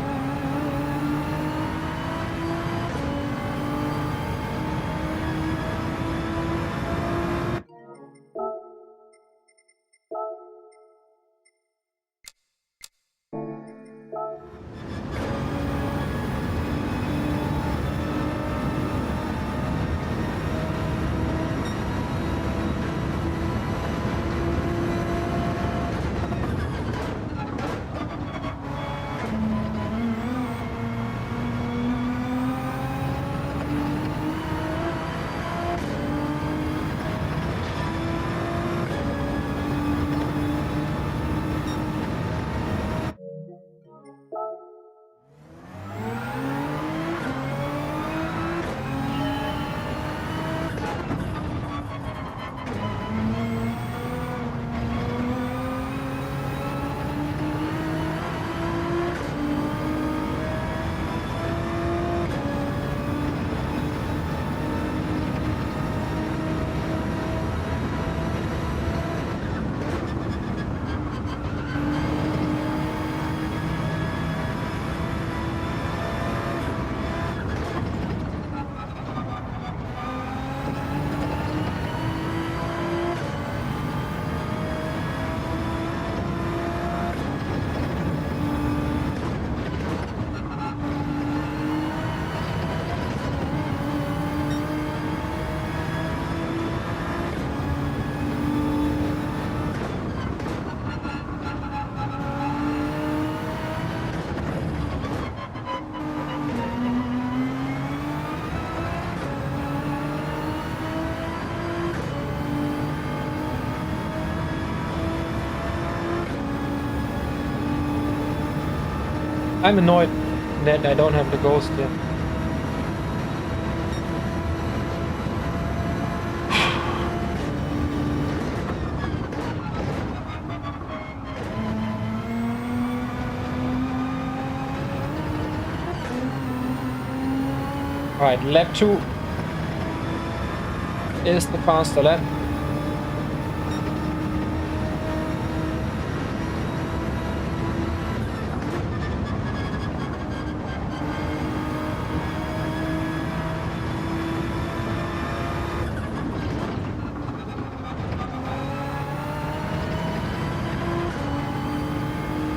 I'm annoyed that I don't have the ghost here. Alright, lap 2 is the faster lap.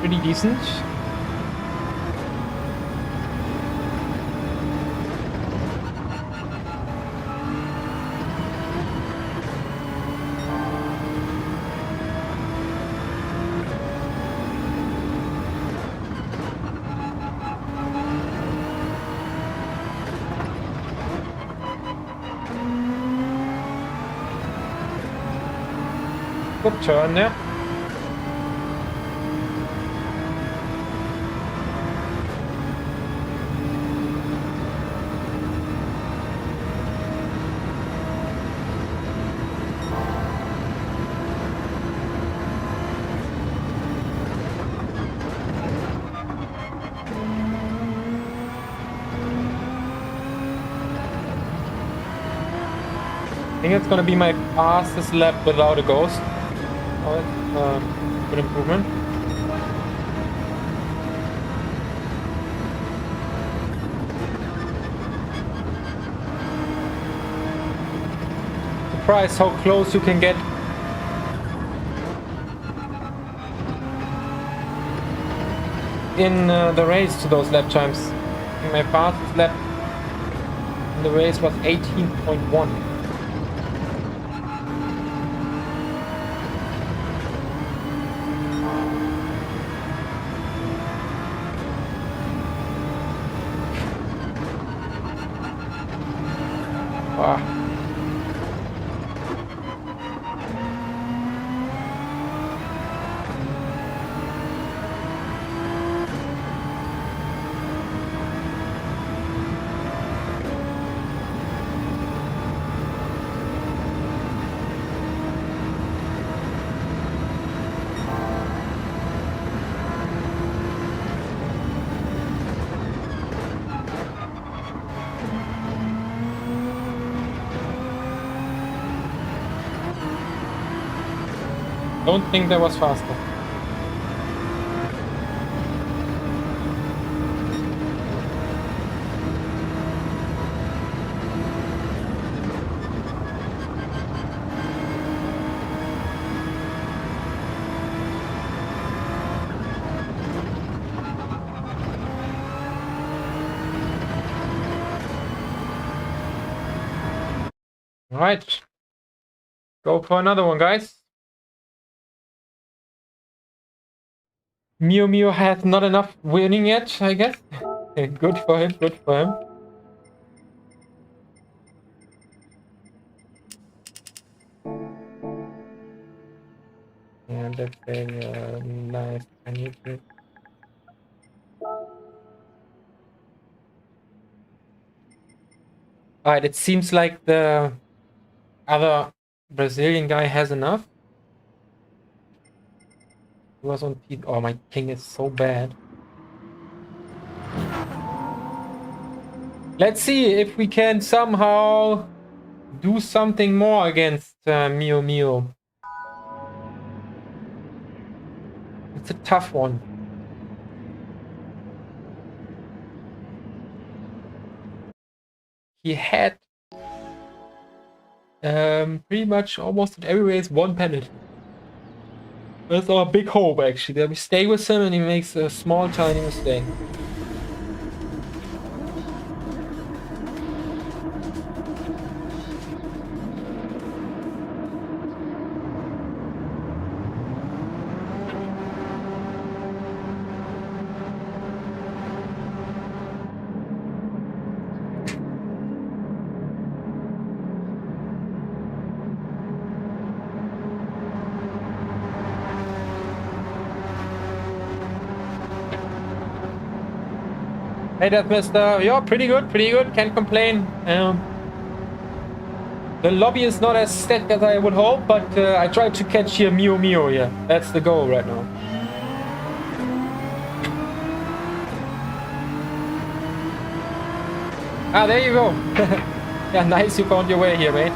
Pretty decent. Good turn there. I think it's gonna be my fastest lap without a ghost. Good improvement. Surprised how close you can get. In the race to those lap times. I think my fastest lap in the race was 18.1. Don't think that was faster. All right, go for another one, guys. Mio has not enough winning yet, I guess. Good for him, good for him. Yeah, that's very nice. I need to. Alright, it seems like the other Brazilian guy has enough. He was on P. Oh, my ping is so bad. Let's see if we can somehow do something more against Mio. It's a tough one. He had pretty much almost in every race one penalty. That's our big hope, actually, that we stay with him and he makes a small, tiny mistake. Hey, Deathmaster. Yeah, pretty good, pretty good. Can't complain. The lobby is not as stacked as I would hope, but I tried to catch here Mio Mio here. That's the goal right now. Ah, there you go. Yeah, nice. You found your way here, mate.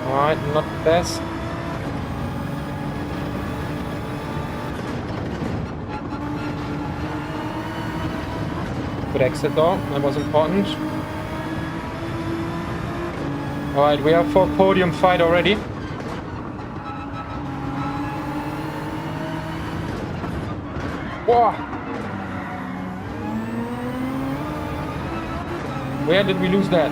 Alright, not the best. Good exit though, that was important. Alright, we are for podium fight already. Whoa! Where did we lose that?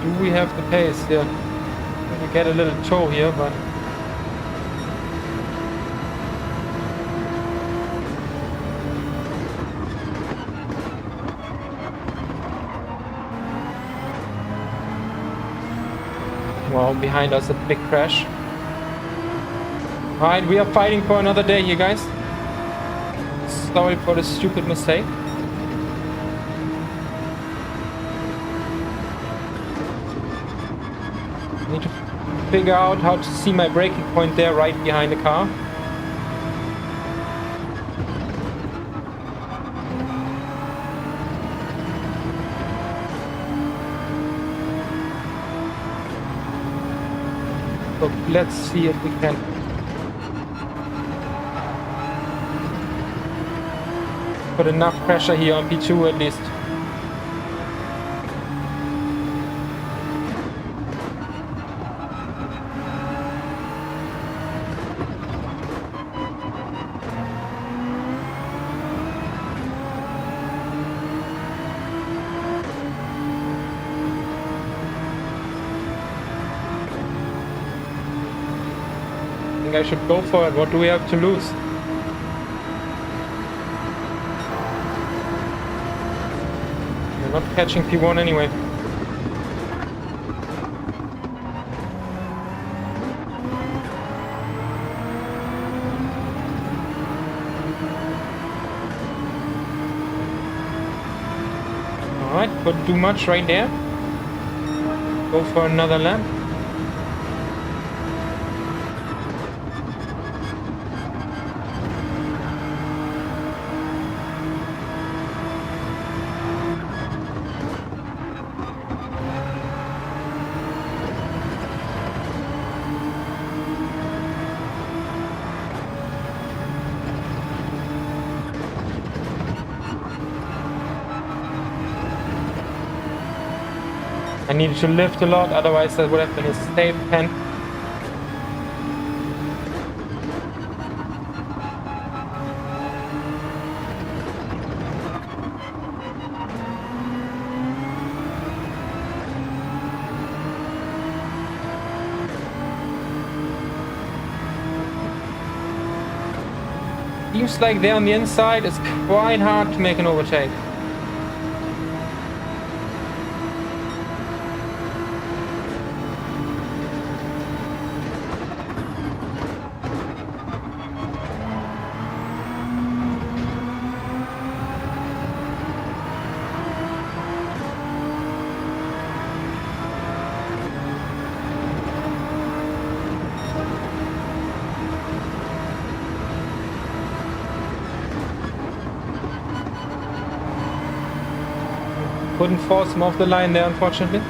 Do we have the pace here? We get a little tow here, but well, behind us a big crash. Alright, we are fighting for another day here, guys. Sorry for this stupid mistake. Need to figure out how to see my braking point there right behind the car. So let's see if we can put enough pressure here on P2 at least. I think I should go for it. What do we have to lose? We're not catching P1 anyway. Alright, couldn't do much right there. Go for another lap. I needed to lift a lot, otherwise that would have been a safe pen. Seems like there on the inside it's quite hard to make an overtake. Couldn't force him off the line there, unfortunately.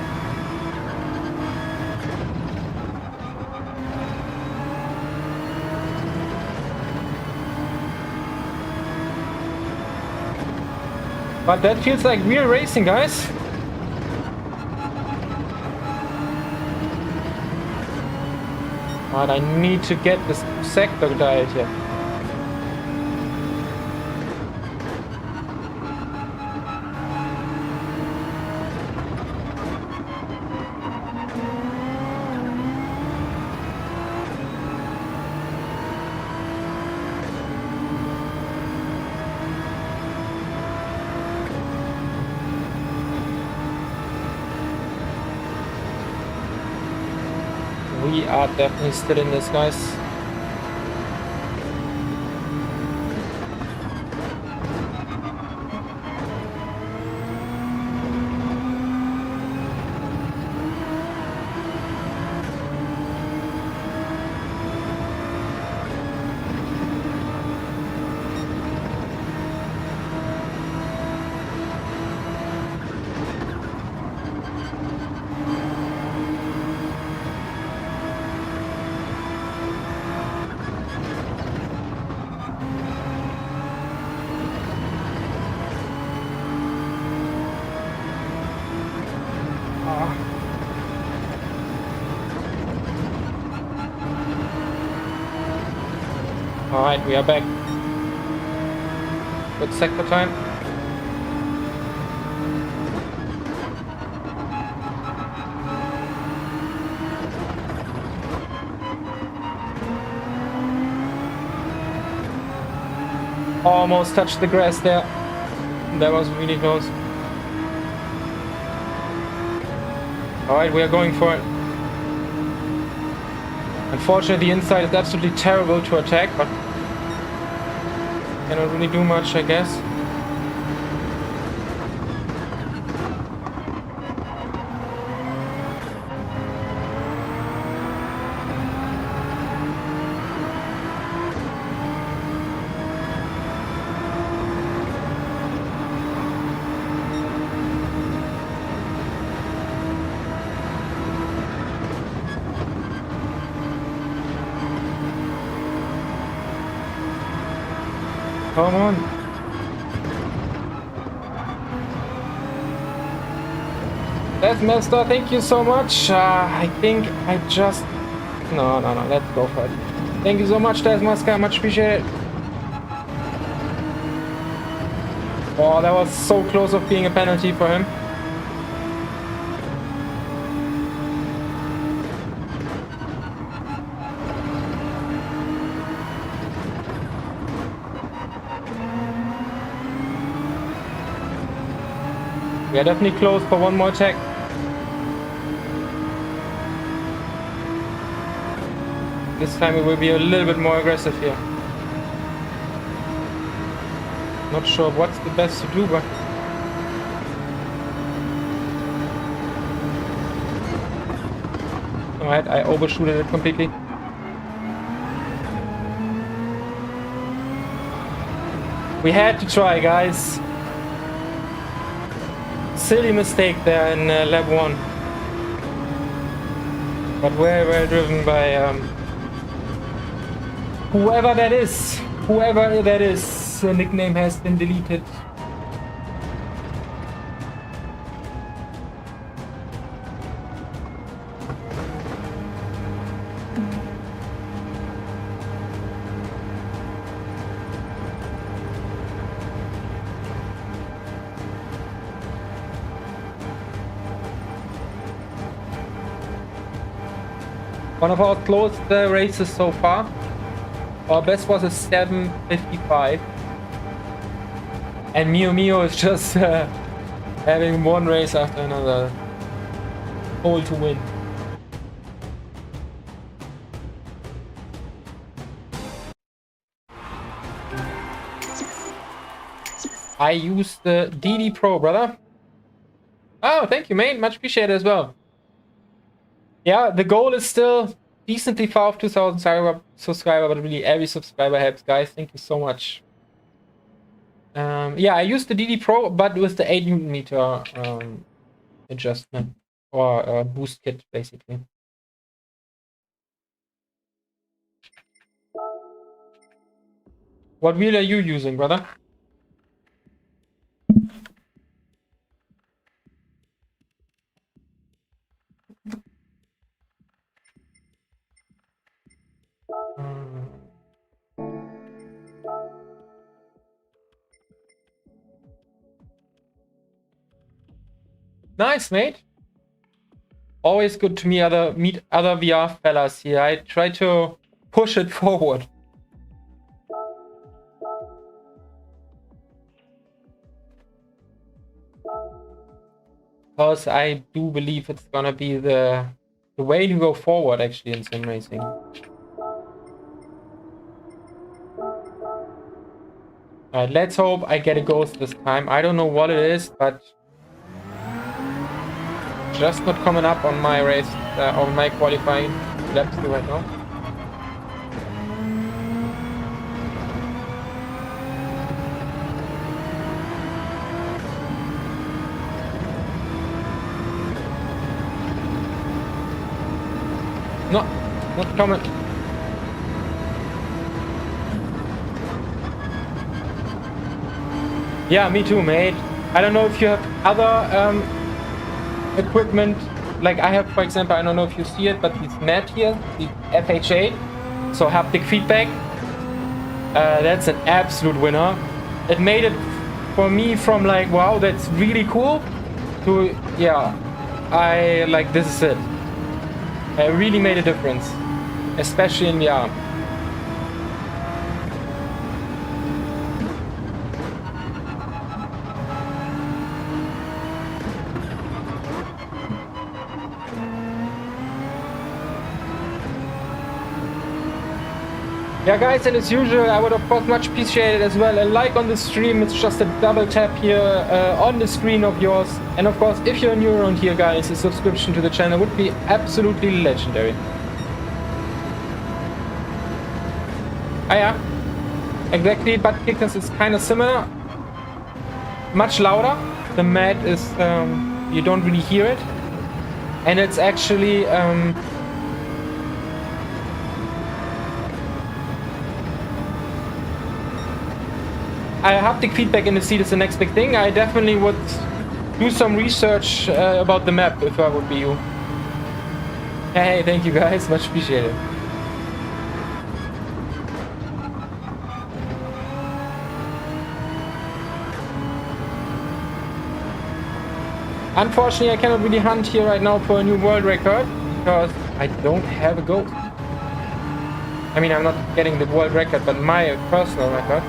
But that feels like real racing, guys. But I need to get this sector dialed here. we are definitely still in this, guys. Alright, we are back. Good sector time. Almost touched the grass there. That was really close. Alright, we are going for it. Unfortunately, the inside is absolutely terrible to attack, but cannot really do much, I guess. Come on. That's messed up. Thank you so much. I think I just... No. Let's go for it. Thank you so much, Desmaska. Much appreciated. Oh, that was so close of being a penalty for him. We are definitely close for one more attack. This time we will be a little bit more aggressive here. Not sure what's the best to do, but... Alright, I overshooted it completely. We had to try, guys. Silly mistake there in lap 1. But very well driven by whoever that is. Whoever that is, the nickname has been deleted. One of our closest races so far. Our best was a 7:55. And Mio is just having one race after another. All to win. I used the DD Pro, brother. Oh, thank you, mate. Much appreciated as well. Yeah, the goal is still decently far off 2,000 subscriber, but really every subscriber helps, guys. Thank you so much. Yeah, I used the DD Pro, but with the 8 Newton meter adjustment or boost kit, basically. What wheel are you using, brother? Nice, mate. Always good to meet other VR fellas here. I try to push it forward. Because I do believe it's gonna be the the way to go forward actually in sim racing. Alright, let's hope I get a ghost this time. I don't know what it is, but just not coming up on my race, on my qualifying laps right now. No, not coming. Yeah, me too, mate. I don't know if you have other equipment, like I have, for example. I don't know if you see it, but this mat here, the FH8, so haptic feedback, that's an absolute winner. It made it for me from like, wow, that's really cool, to, yeah, I like, this is it. It really made a difference, especially in the arm. Yeah, guys, and as usual, I would of course much appreciate it as well. A like on the stream, it's just a double tap here on the screen of yours. And of course, if you're new around here, guys, a subscription to the channel would be absolutely legendary. Ah, yeah, exactly. Butt kickers is kind of similar, much louder. The mat is, you don't really hear it, and it's actually haptic feedback in the seat is the next big thing. I definitely would do some research about the map if I would be you. Hey, thank you guys, much appreciated. Unfortunately, I cannot really hunt here right now for a new world record because I don't have a goal. I mean, I'm not getting the world record, but my personal record.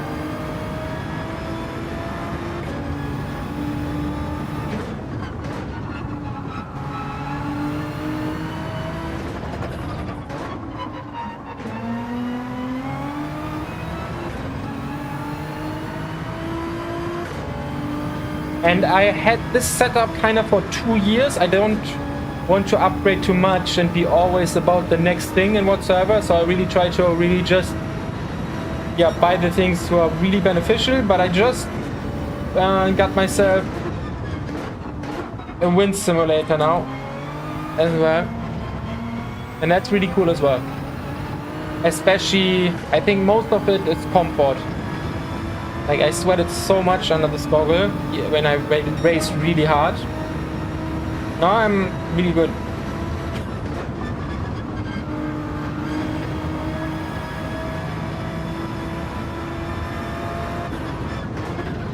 And I had this setup kind of for 2 years. I don't want to upgrade too much and be always about the next thing and whatsoever. So I really try to really just, yeah, buy the things who are really beneficial. But I just got myself a wind simulator now as well. And that's really cool as well. Especially, I think most of it is comfort. Like, I sweated so much under this goggle when I raced really hard. Now I'm really good.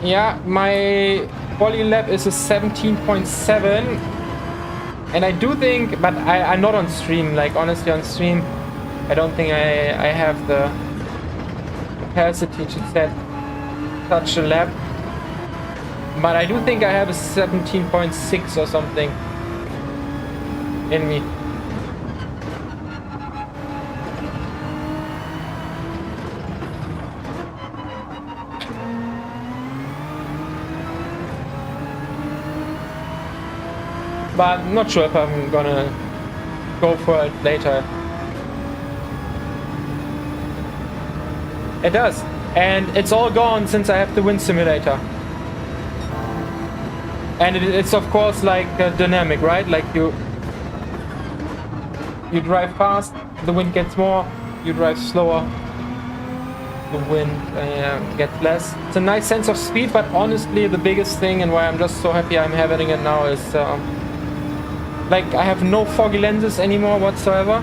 Yeah, my quality lap is a 17.7. And I do think, but I'm not on stream. Like, honestly, on stream, I don't think I have the capacity to set such a lap, but I do think I have a 17.6 or something in me. But I'm not sure if I'm gonna go for it later. It does. And it's all gone since I have the wind simulator. And it's of course like dynamic, right? Like you drive fast, the wind gets more. You drive slower, the wind gets less. It's a nice sense of speed, but honestly, the biggest thing and why I'm just so happy I'm having it now is like I have no foggy lenses anymore whatsoever.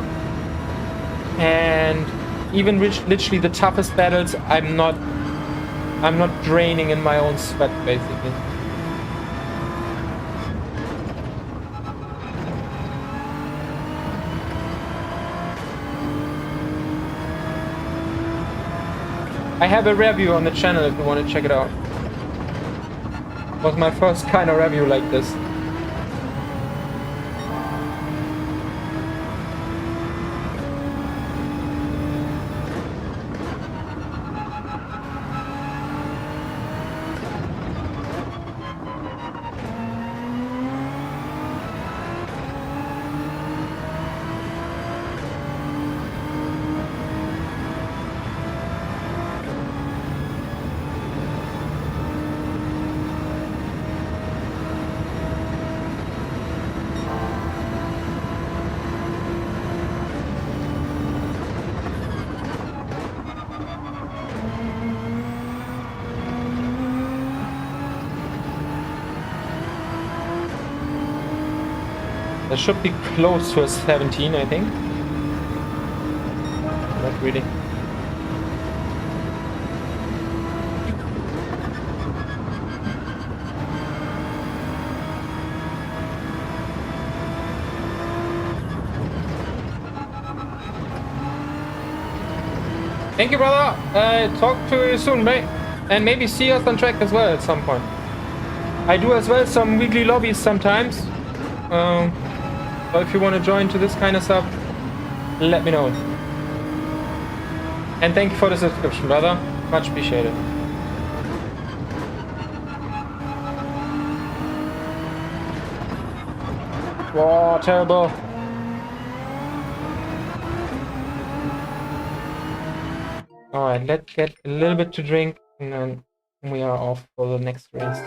And even literally the toughest battles, I'm not draining in my own sweat, basically. I have a review on the channel if you want to check it out. It was my first kind of review like this. That should be close to a 17, I think. Not really. Thank you, brother. Talk to you soon, mate. And maybe see us on track as well at some point. I do as well some weekly lobbies sometimes. So if you want to join to this kind of stuff, let me know. And thank you for the subscription, brother. Much appreciated. Whoa, terrible. Alright, let's get a little bit to drink and then we are off for the next race.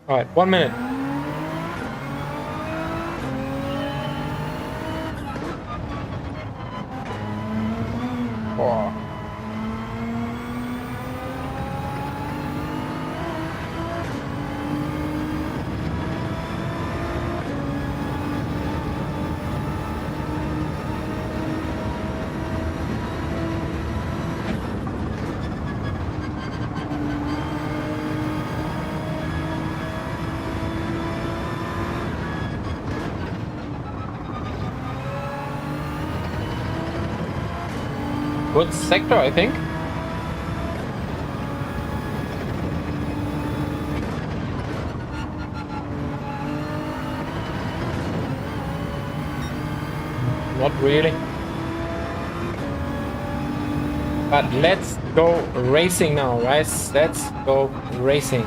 Alright, 1 minute. Oh. Good sector, I think. Not really. But let's go racing now, guys. Let's go racing.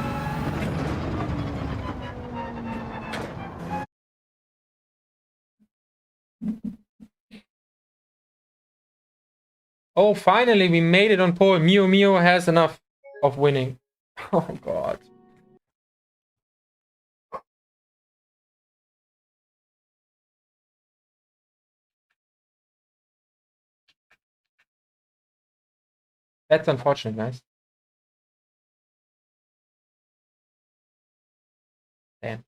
Oh, finally we made it on pole. Mio Mio has enough of winning. Oh god. That's unfortunate, guys. Damn.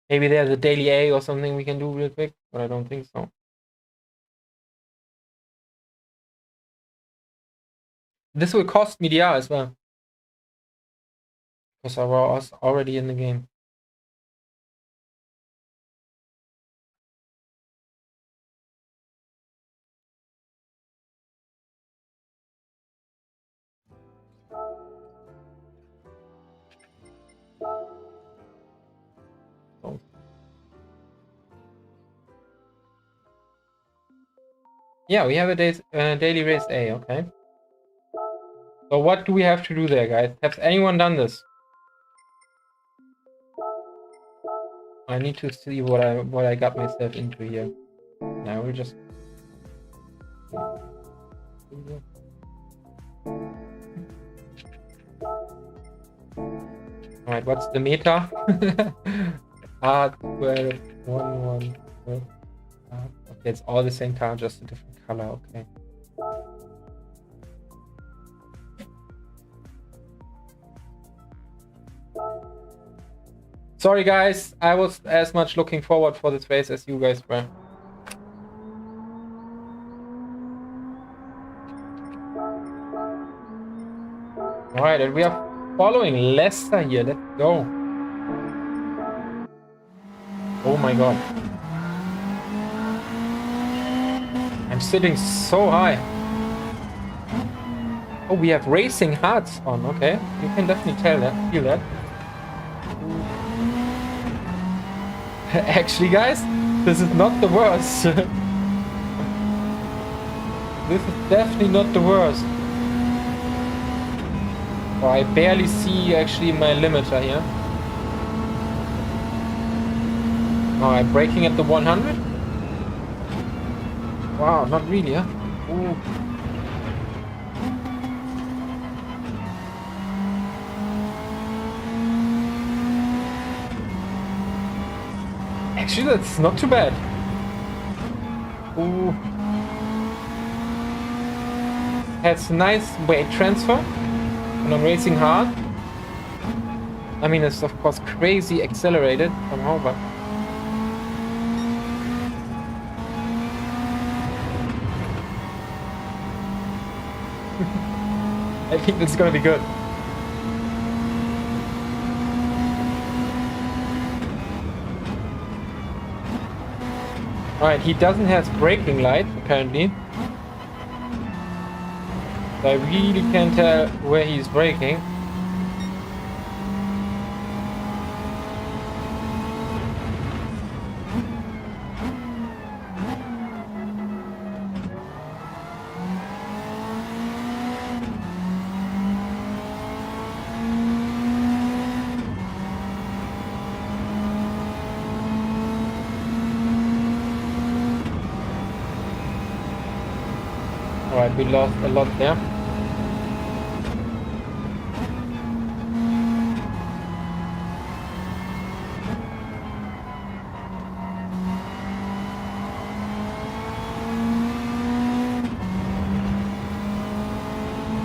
Maybe there's a daily A or something we can do real quick, but I don't think so. This will cost me the R as well. Because I was already in the game. So. Yeah, we have a daily race A, okay. So what do we have to do there, guys? Has anyone done this? I need to see what I got myself into here. Now we'll just. Alright, what's the meta? R12, 1, 1, 12. Okay, it's all the same car, just a different color, okay. Sorry guys, I was as much looking forward for this race as you guys were. Alright, and we are following Leicester here. Let's go. Oh my god. I'm sitting so high. Oh, we have racing hearts on. Okay, you can definitely feel that. Actually, guys, this is not the worst. This is definitely not the worst. Oh, I barely see actually my limiter here. Oh, I'm braking at the 100? Wow, not really, huh? Ooh. Actually, that's not too bad. Ooh. Has nice weight transfer. And I'm racing hard. I mean, it's of course crazy accelerated somehow, but... I think this is gonna be good. Alright, he doesn't have braking lights, apparently. So I really can't tell where he's braking. Alright, we lost a lot there.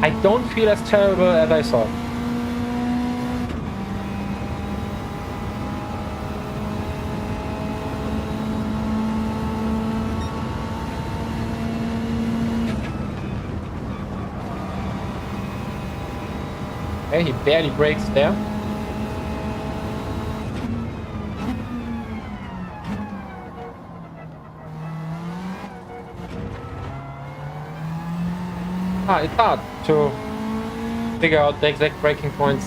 I don't feel as terrible as I thought. Okay, he barely brakes there. It's hard to figure out the exact braking points.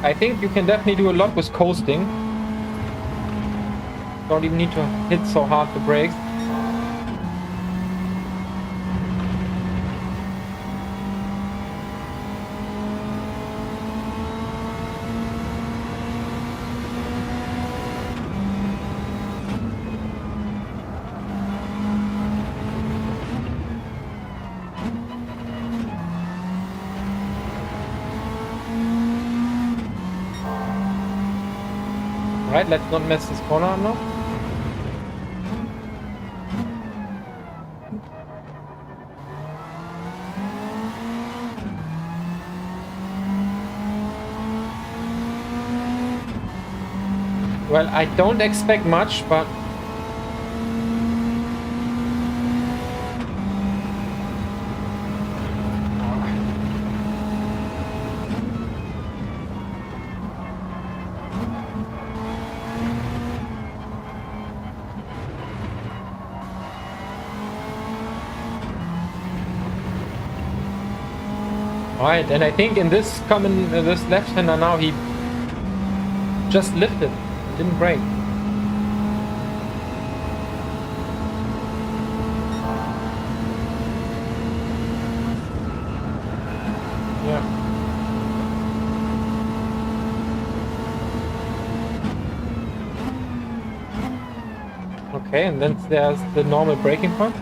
I think you can definitely do a lot with coasting. Don't even need to hit so hard the brakes. Right, let's not mess this corner up now. Well, I don't expect much, but... Alright, and I think in this this left-hander now he just lifted, didn't brake. Yeah. Okay, and then there's the normal braking point.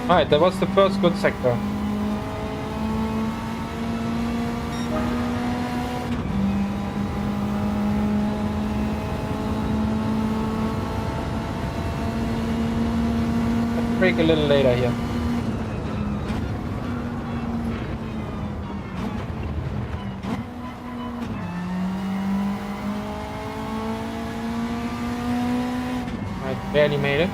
Alright, that was the first good sector. Let's brake a little later here. I barely made it.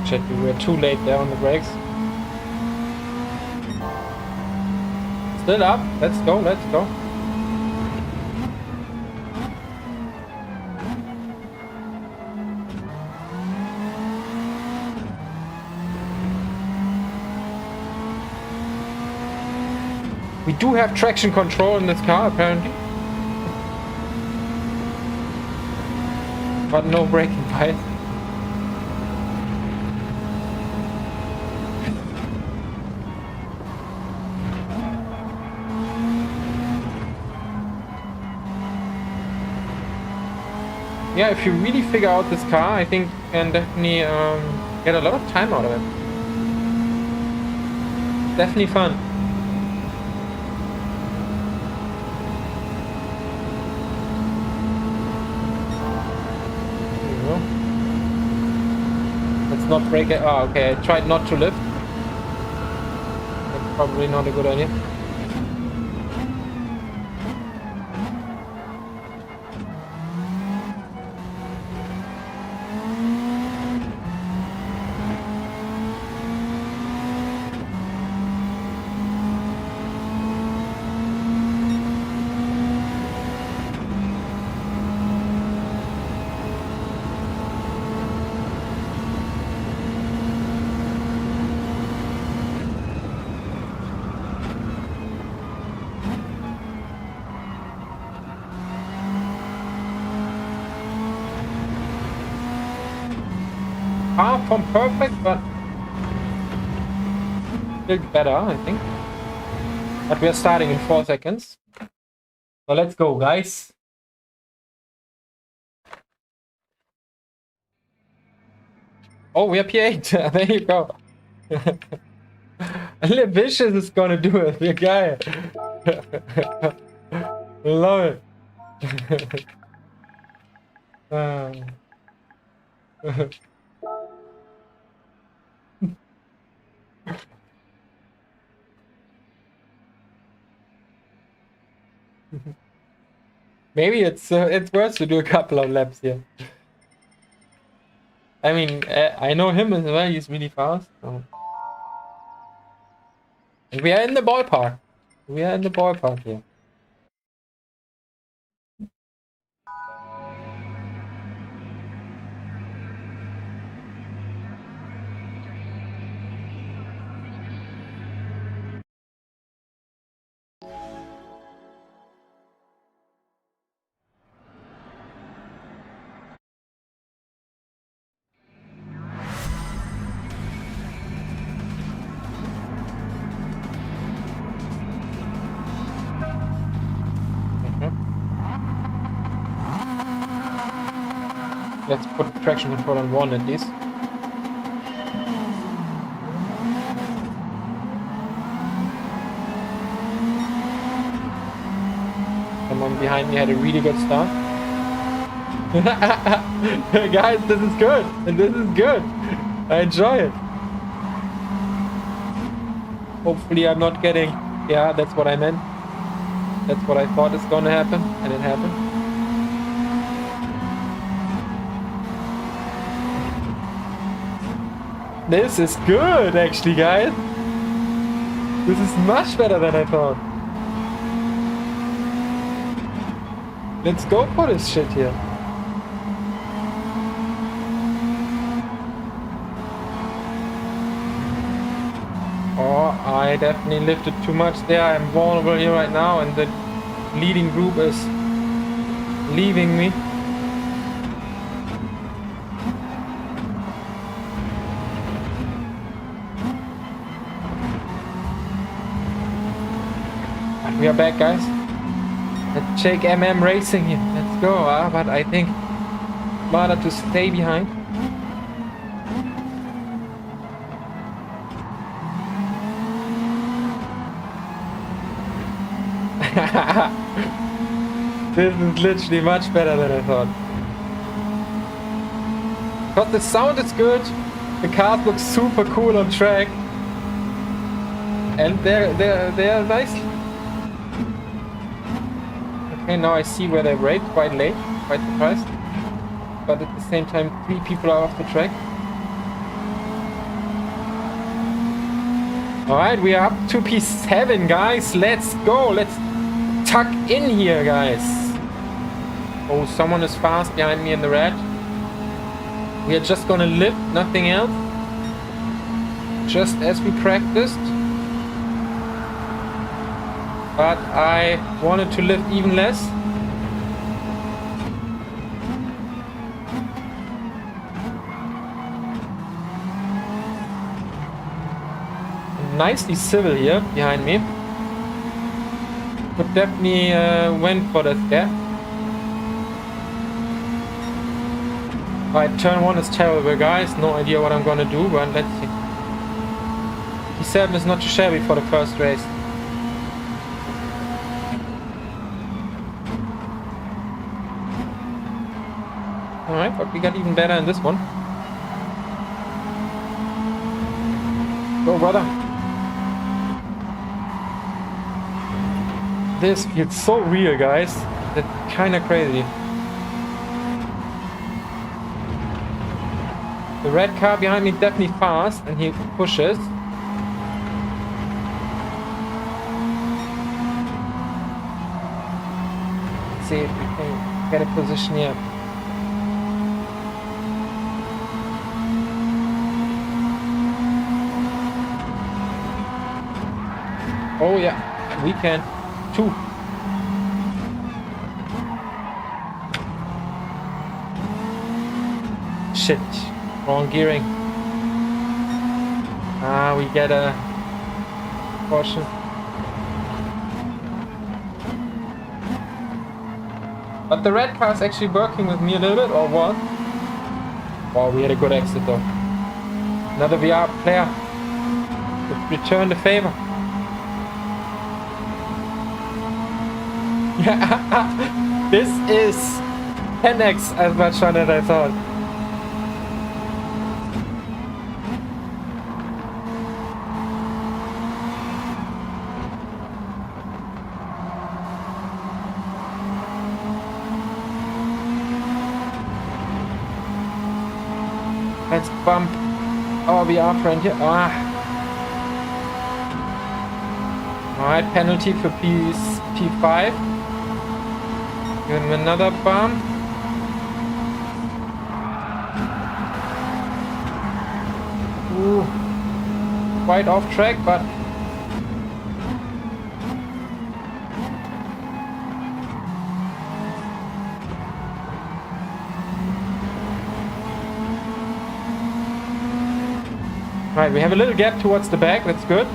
Shit, we were too late there on the brakes. Still up. Let's go, let's go. We do have traction control in this car, apparently. But no braking bias. Yeah, if you really figure out this car, I think you can definitely get a lot of time out of it. Definitely fun. Not brake it. Oh, okay. I tried not to lift. That's probably not a good idea. Far from perfect, but still better, I think. But we are starting in 4 seconds. So let's go, guys. Oh, we are P8. There you go. Vicious is gonna do it. Your guy. Love it. Maybe it's worth to do a couple of laps here. I mean, I know him as well. He's really fast. So. And we are in the ballpark. We are in the ballpark here. Let's put traction control on 1 at least. Someone behind me had a really good start. Guys, this is good. This is good. I enjoy it. Hopefully I'm not getting... Yeah, that's what I meant. That's what I thought is gonna happen, and it happened. This is good, actually, guys. This is much better than I thought. Let's go for this shit here. Oh, I definitely lifted too much there. I'm vulnerable here right now, and the leading group is leaving me. We are back, guys. Let's check MM Racing here. Let's go. But I think smarter to stay behind. This is literally much better than I thought. But the sound is good. The cars look super cool on track. And they're nice. Okay, now I see where they brake quite late, quite surprised. But at the same time, 3 people are off the track. Alright, we are up to P7, guys. Let's go. Let's tuck in here, guys. Oh, someone is fast behind me in the red. We are just gonna lift, nothing else. Just as we practiced. But I wanted to lift even less. Nicely civil here behind me. But definitely went for that gap. Alright, turn 1 is terrible, guys. No idea what I'm gonna do, but let's see. P7 is not too shabby for the first race. Alright, but we got even better in this one. Go, brother. This feels so real, guys. That's kind of crazy. The red car behind me definitely fast, and he pushes. Let's see if we can get a position here. Oh yeah, we can. 2. Shit, wrong gearing. We get a caution. But the red car is actually working with me a little bit, or what? Wow, we had a good exit though. Another VR player. Return the favor. This is 10x as much fun as I thought. Let's bump our VR friend here. Alright, penalty for P5. Give him another bump. Ooh. Quite off track, but... Right, we have a little gap towards the back, that's good.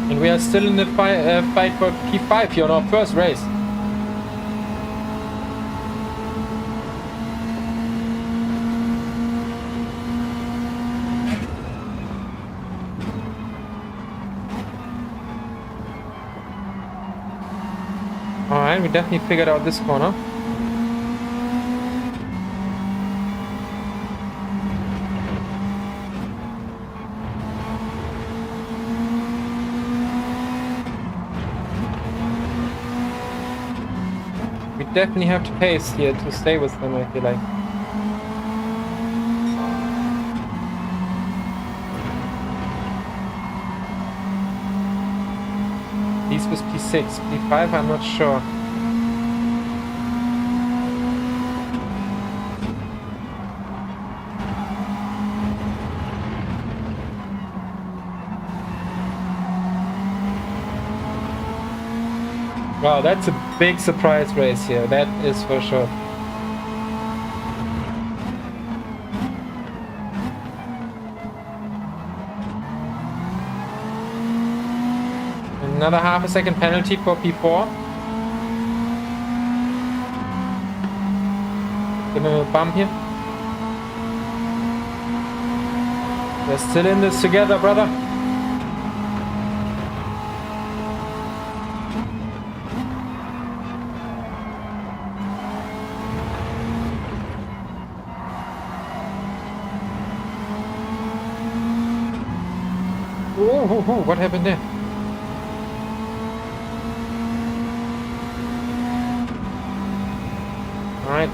And we are still in the fight for P5 here on our first race. Alright, we definitely figured out this corner. We definitely have to pace here to stay with them, I feel like. These was P6, P5, I'm not sure. Wow, that's a big surprise race here, that is for sure. Another half a second penalty for P4. Give him a bump here. We're still in this together, brother. Oh, what happened there? Alright.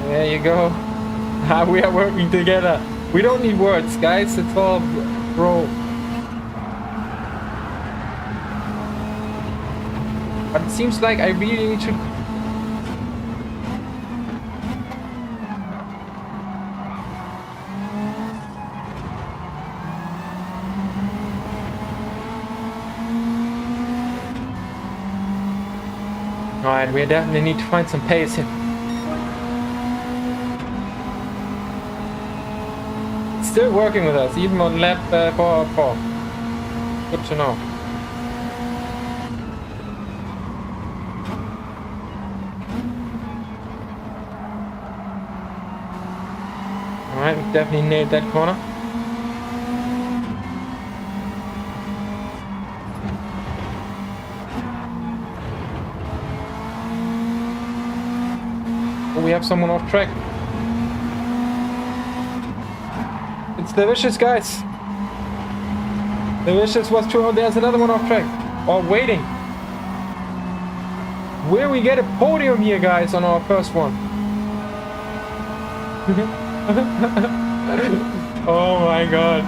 There you go. We are working together. We don't need words, guys. It's all bro. But it seems like I really need to... Alright, we definitely need to find some pace here. It's still working with us, even on lap 4. Good to know. Alright, we definitely nailed that corner. Oh, we have someone off track. It's the Vicious, guys. The Vicious was too... Oh, there's another one off track. Oh, waiting. Will we get a podium here, guys, on our first one? Oh my god.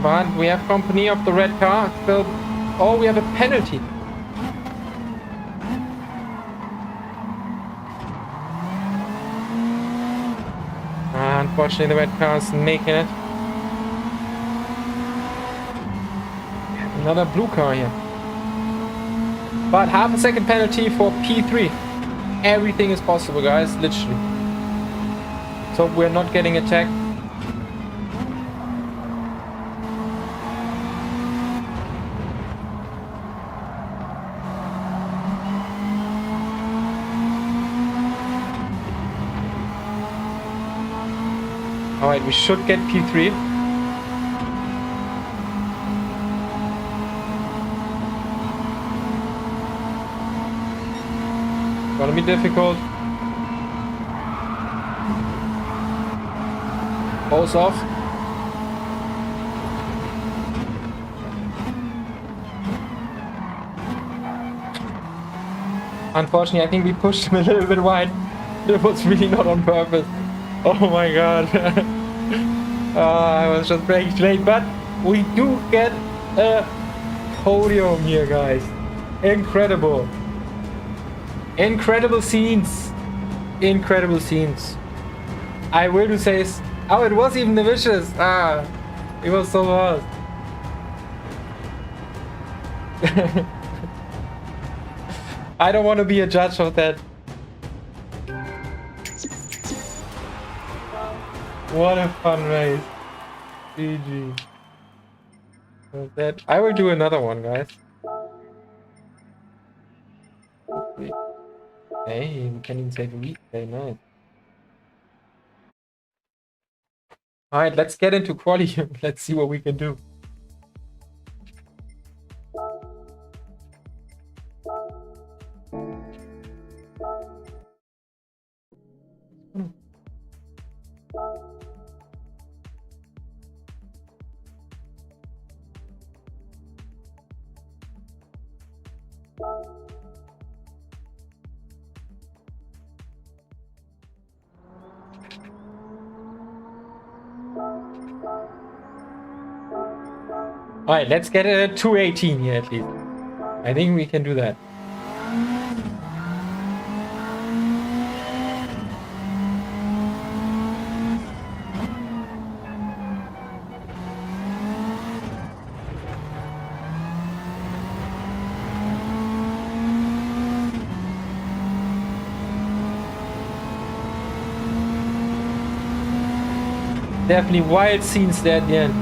But we have company of the red car. So, oh, we have a penalty. Unfortunately, the red car is making it. Another blue car here. But half a second penalty for P3. Everything is possible, guys, literally. So we're not getting attacked. Alright, we should get P3. Gonna be difficult. Balls off. Unfortunately, I think we pushed him a little bit wide. It was really not on purpose. Oh my god. I was just braking late, but we do get a podium here, guys. Incredible. Incredible scenes. Incredible scenes. I will do say... Oh, it was even the Vicious. Ah, it was so fast. I don't want to be a judge of that. What a fun race. GG. That I will do another one, guys. Hopefully. Hey, we can even save a week. Very nice. Alright, let's get into quali. Let's see what we can do. Alright, let's get a 218 here at least. I think we can do that. Definitely wild scenes there at the end.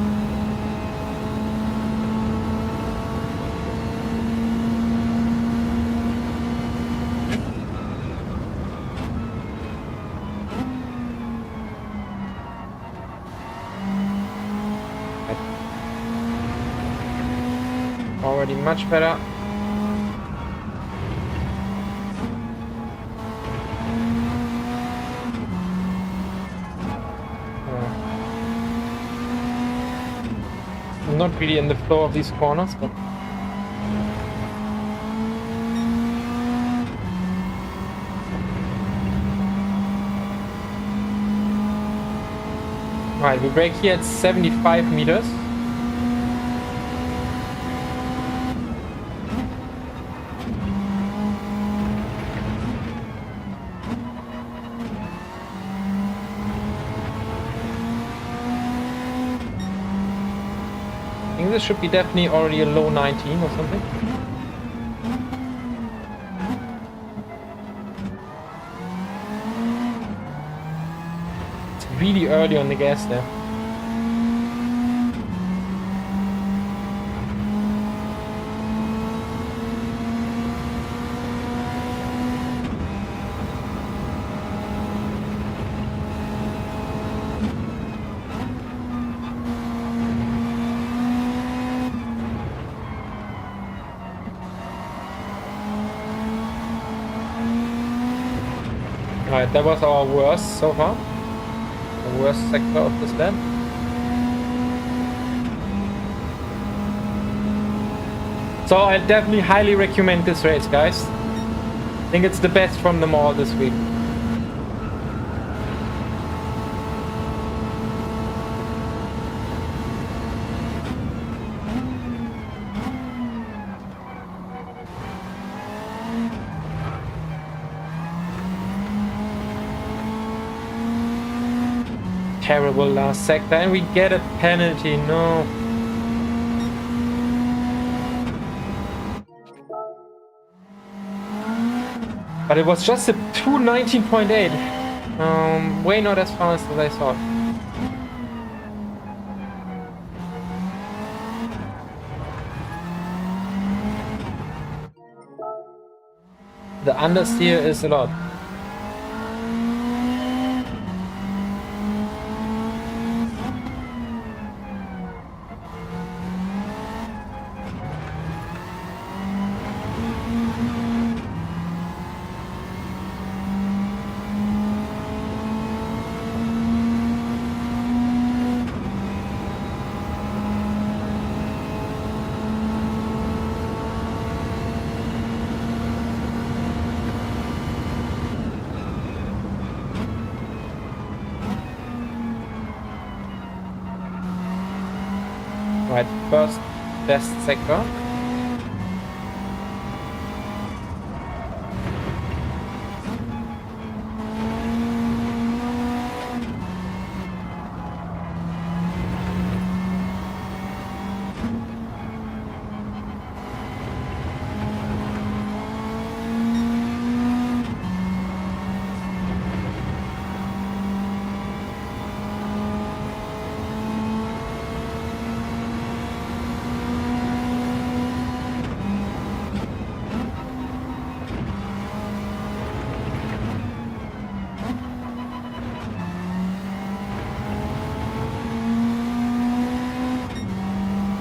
Already much better. I'm not really in the flow of these corners, but Right, we brake here at 75 meters. I think this should be definitely already a low 19 or something. It's really early on the gas there. Alright, that was our worst so far. The worst sector of this lap. So I definitely highly recommend this race, guys. I think it's the best from them all this week. Terrible last sector, and we get a penalty. No. But it was just a 2:19.8. Way not as fast as I thought. The understeer is a lot. Right, first best sector.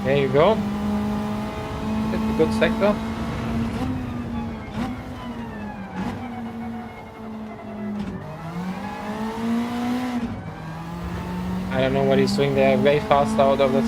There you go. It's a good sector. I don't know what he's doing there. Way fast out of this.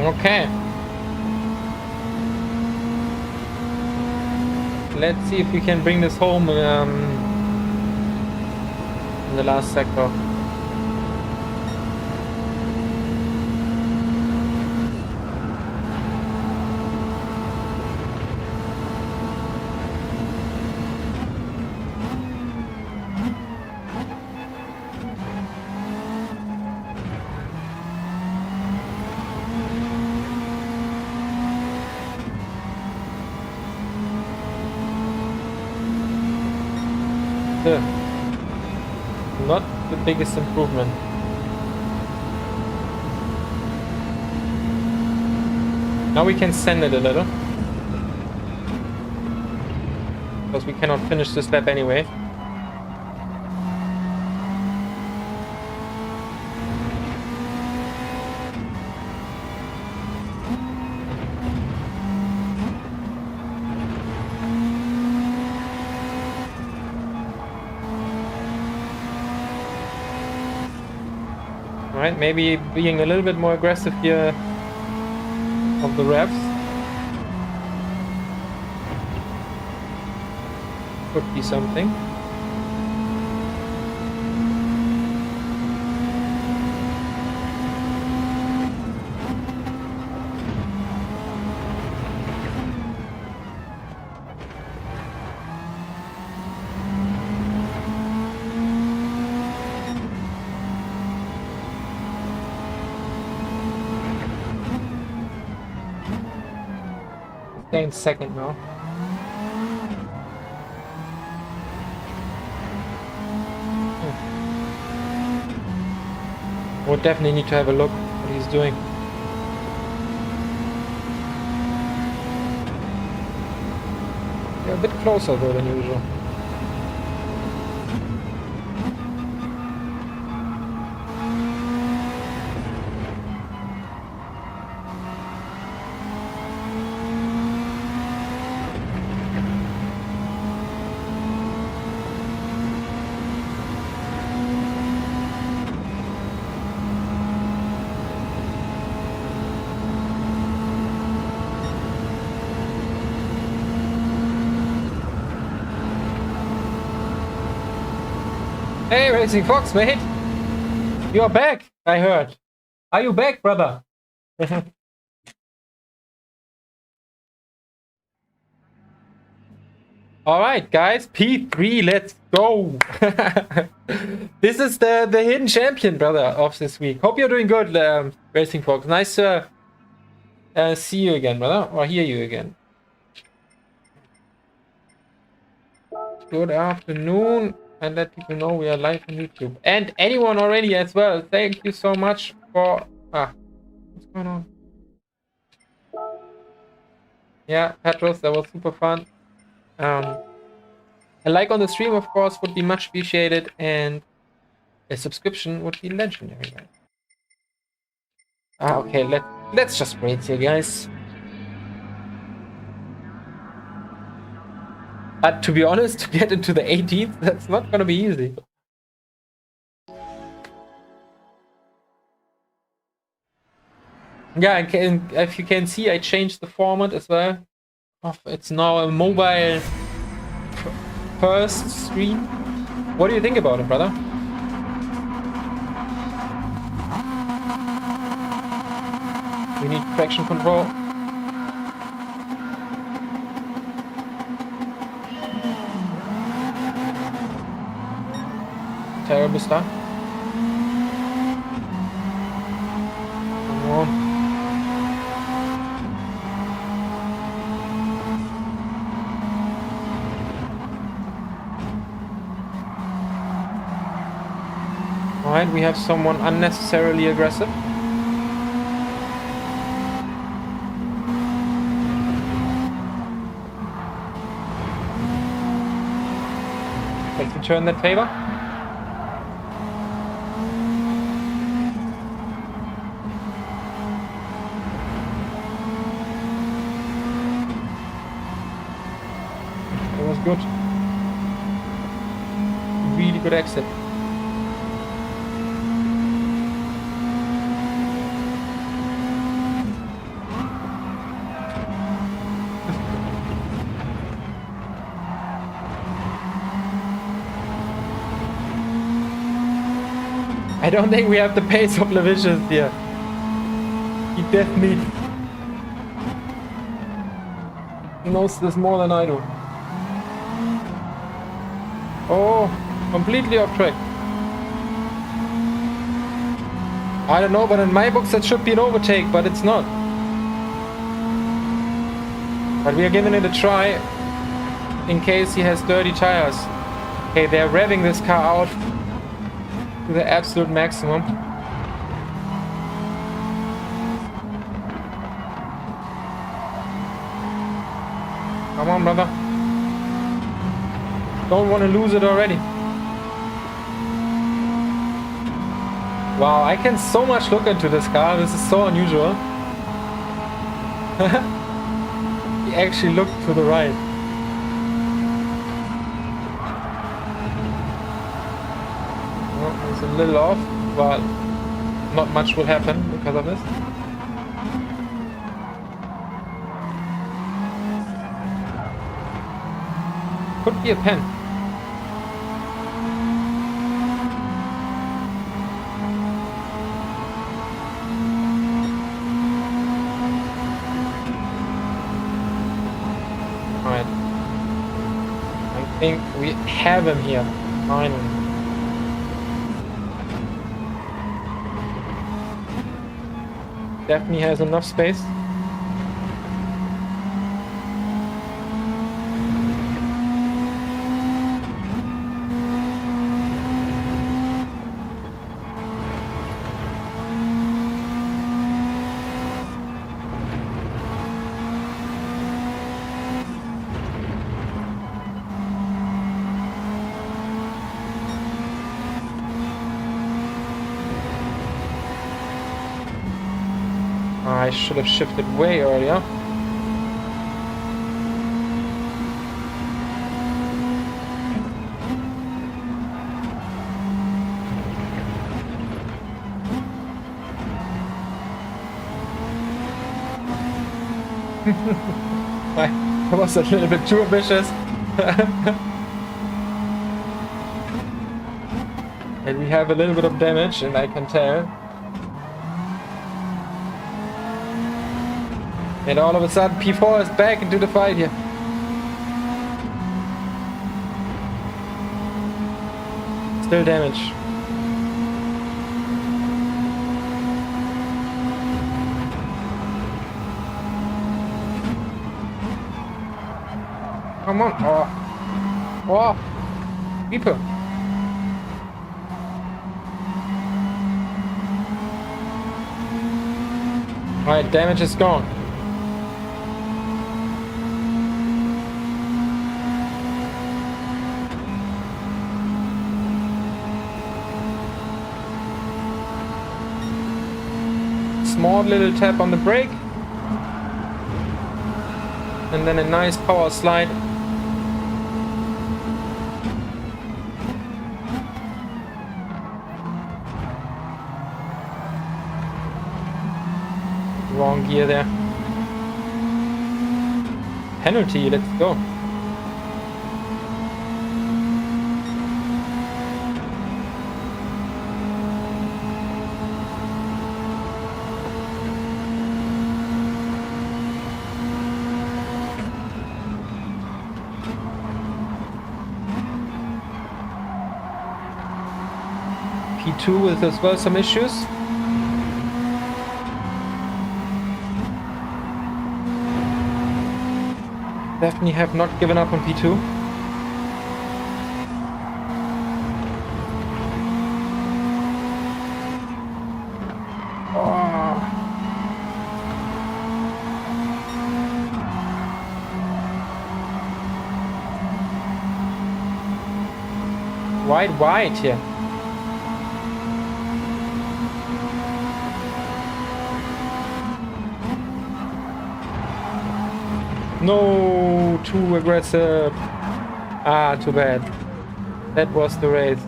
Okay. Let's see if we can bring this home in the last sector. Not the biggest improvement. Now we can send it a little. Because we cannot finish this lap anyway. Alright, maybe being a little bit more aggressive here of the revs. Could be something. Staying second now. Would definitely need to have a look what he's doing. Yeah, a bit closer though than usual. Hey, Racing Fox, mate! You're back, I heard. Are you back, brother? Alright, guys, P3, let's go! This is the hidden champion, brother, of this week. Hope you're doing good, Racing Fox. Nice to see you again, brother, or hear you again. Good afternoon. And let people know we are live on YouTube. And anyone already as well. Thank you so much for... what's going on? Yeah, Petros, that was super fun. A like on the stream, of course, would be much appreciated. And a subscription would be legendary, right? Okay, let's just wait here, guys. But to be honest, to get into the 18th, that's not gonna be easy. Yeah, if you can see, I changed the format as well. It's now a mobile first stream. What do you think about it, brother? We need traction control. Terrible stuff. Come on. Alright, we have someone unnecessarily aggressive. Let's return that favor. Good. Really good exit. I don't think we have the pace of Levicious here. He definitely knows this more than I do. Oh, completely off track. I don't know, but in my books that should be an overtake, but it's not. But we are giving it a try in case he has dirty tires. Okay, they're revving this car out to the absolute maximum. Come on, brother. Don't want to lose it already. Wow, I can so much look into this car. This is so unusual. He actually looked to the right. Oh, it's a little off, but not much will happen because of this. Could be a pen. Alright. I think we have him here. Finally. Definitely has enough space. I should have shifted way earlier. I was a little bit too ambitious. And we have a little bit of damage, and I can tell. And all of a sudden, P4 is back into the fight here. Still damage. Come on. Oh. Oh. People. Alright, damage is gone. Small little tap on the brake. And then a nice power slide. Wrong gear there. Penalty, let's go. P2 with as well some issues. Definitely have not given up on P2. Oh. Wide here. No, too aggressive. Ah, too bad. That was the race.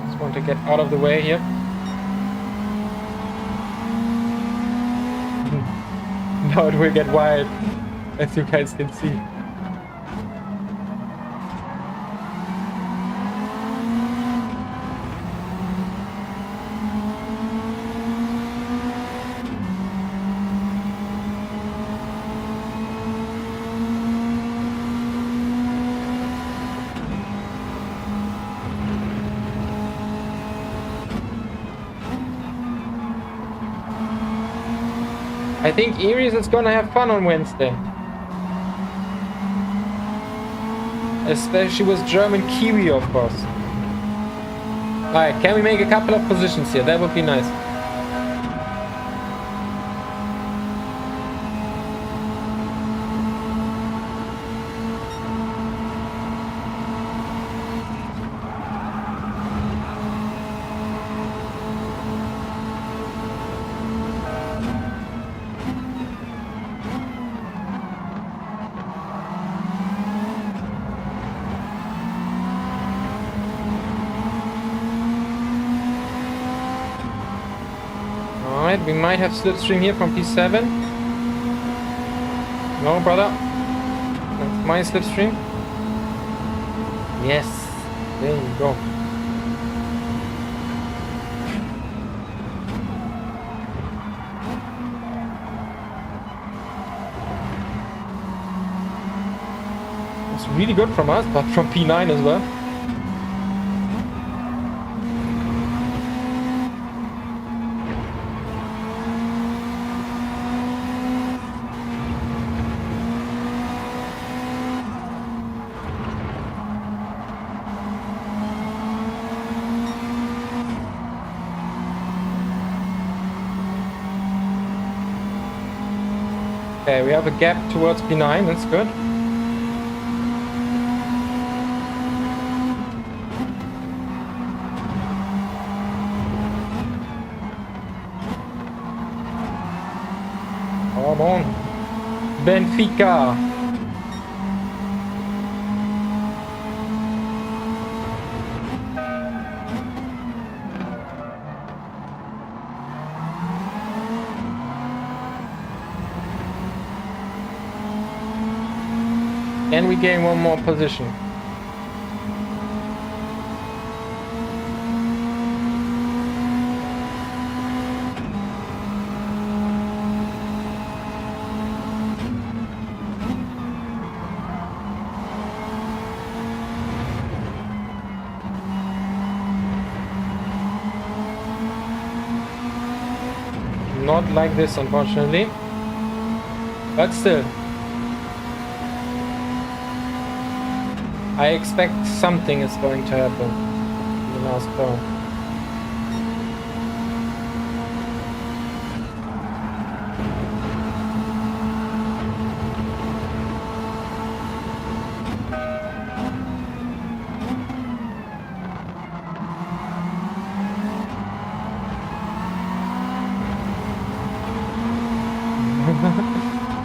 Just want to get out of the way here. Now it will get wild, as you guys can see. I think Aries is gonna have fun on Wednesday. Especially with German Kiwi, of course. Alright, can we make a couple of positions here? That would be nice. Alright, we might have slipstream here from P7. No, brother. That's my slipstream. Yes. There you go. It's really good from us, but from P9 as well. Okay, we have a gap towards P9, that's good. Come on. Benfica. And we gain one more position. Not like this, unfortunately. But still. I expect something is going to happen in the last turn.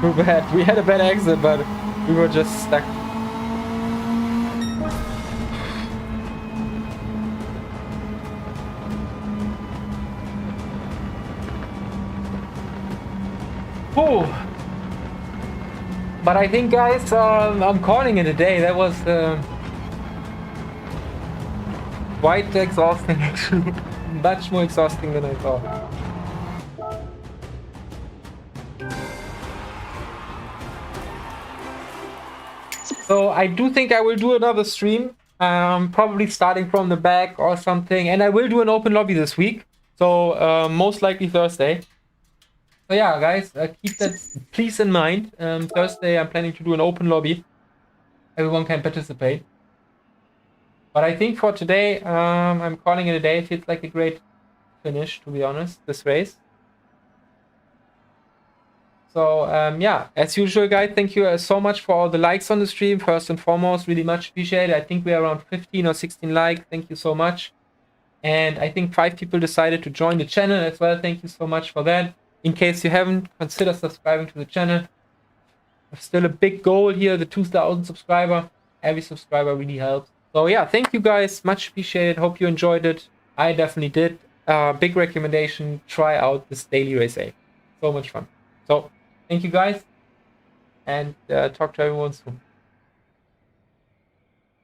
Too bad. We had a bad exit, but we were just stuck. Oh, but I think, guys, I'm calling it a day. That was quite exhausting, actually. Much more exhausting than I thought. So I do think I will do another stream, probably starting from the back or something. And I will do an open lobby this week. So most likely Thursday. So yeah, guys, keep that please in mind. Thursday, I'm planning to do an open lobby. Everyone can participate. But I think for today, I'm calling it a day. It feels like a great finish, to be honest, this race. So yeah, as usual, guys, thank you so much for all the likes on the stream. First and foremost, really much appreciated. I think we are around 15 or 16 likes. Thank you so much. And I think 5 people decided to join the channel as well. Thank you so much for that. In case you haven't, consider subscribing to the channel. Still a big goal here, the 2,000 subscriber. Every subscriber really helps. So yeah, thank you guys. Much appreciated. Hope you enjoyed it. I definitely did. Big recommendation. Try out this Daily Race A. So much fun. So thank you guys. And talk to everyone soon.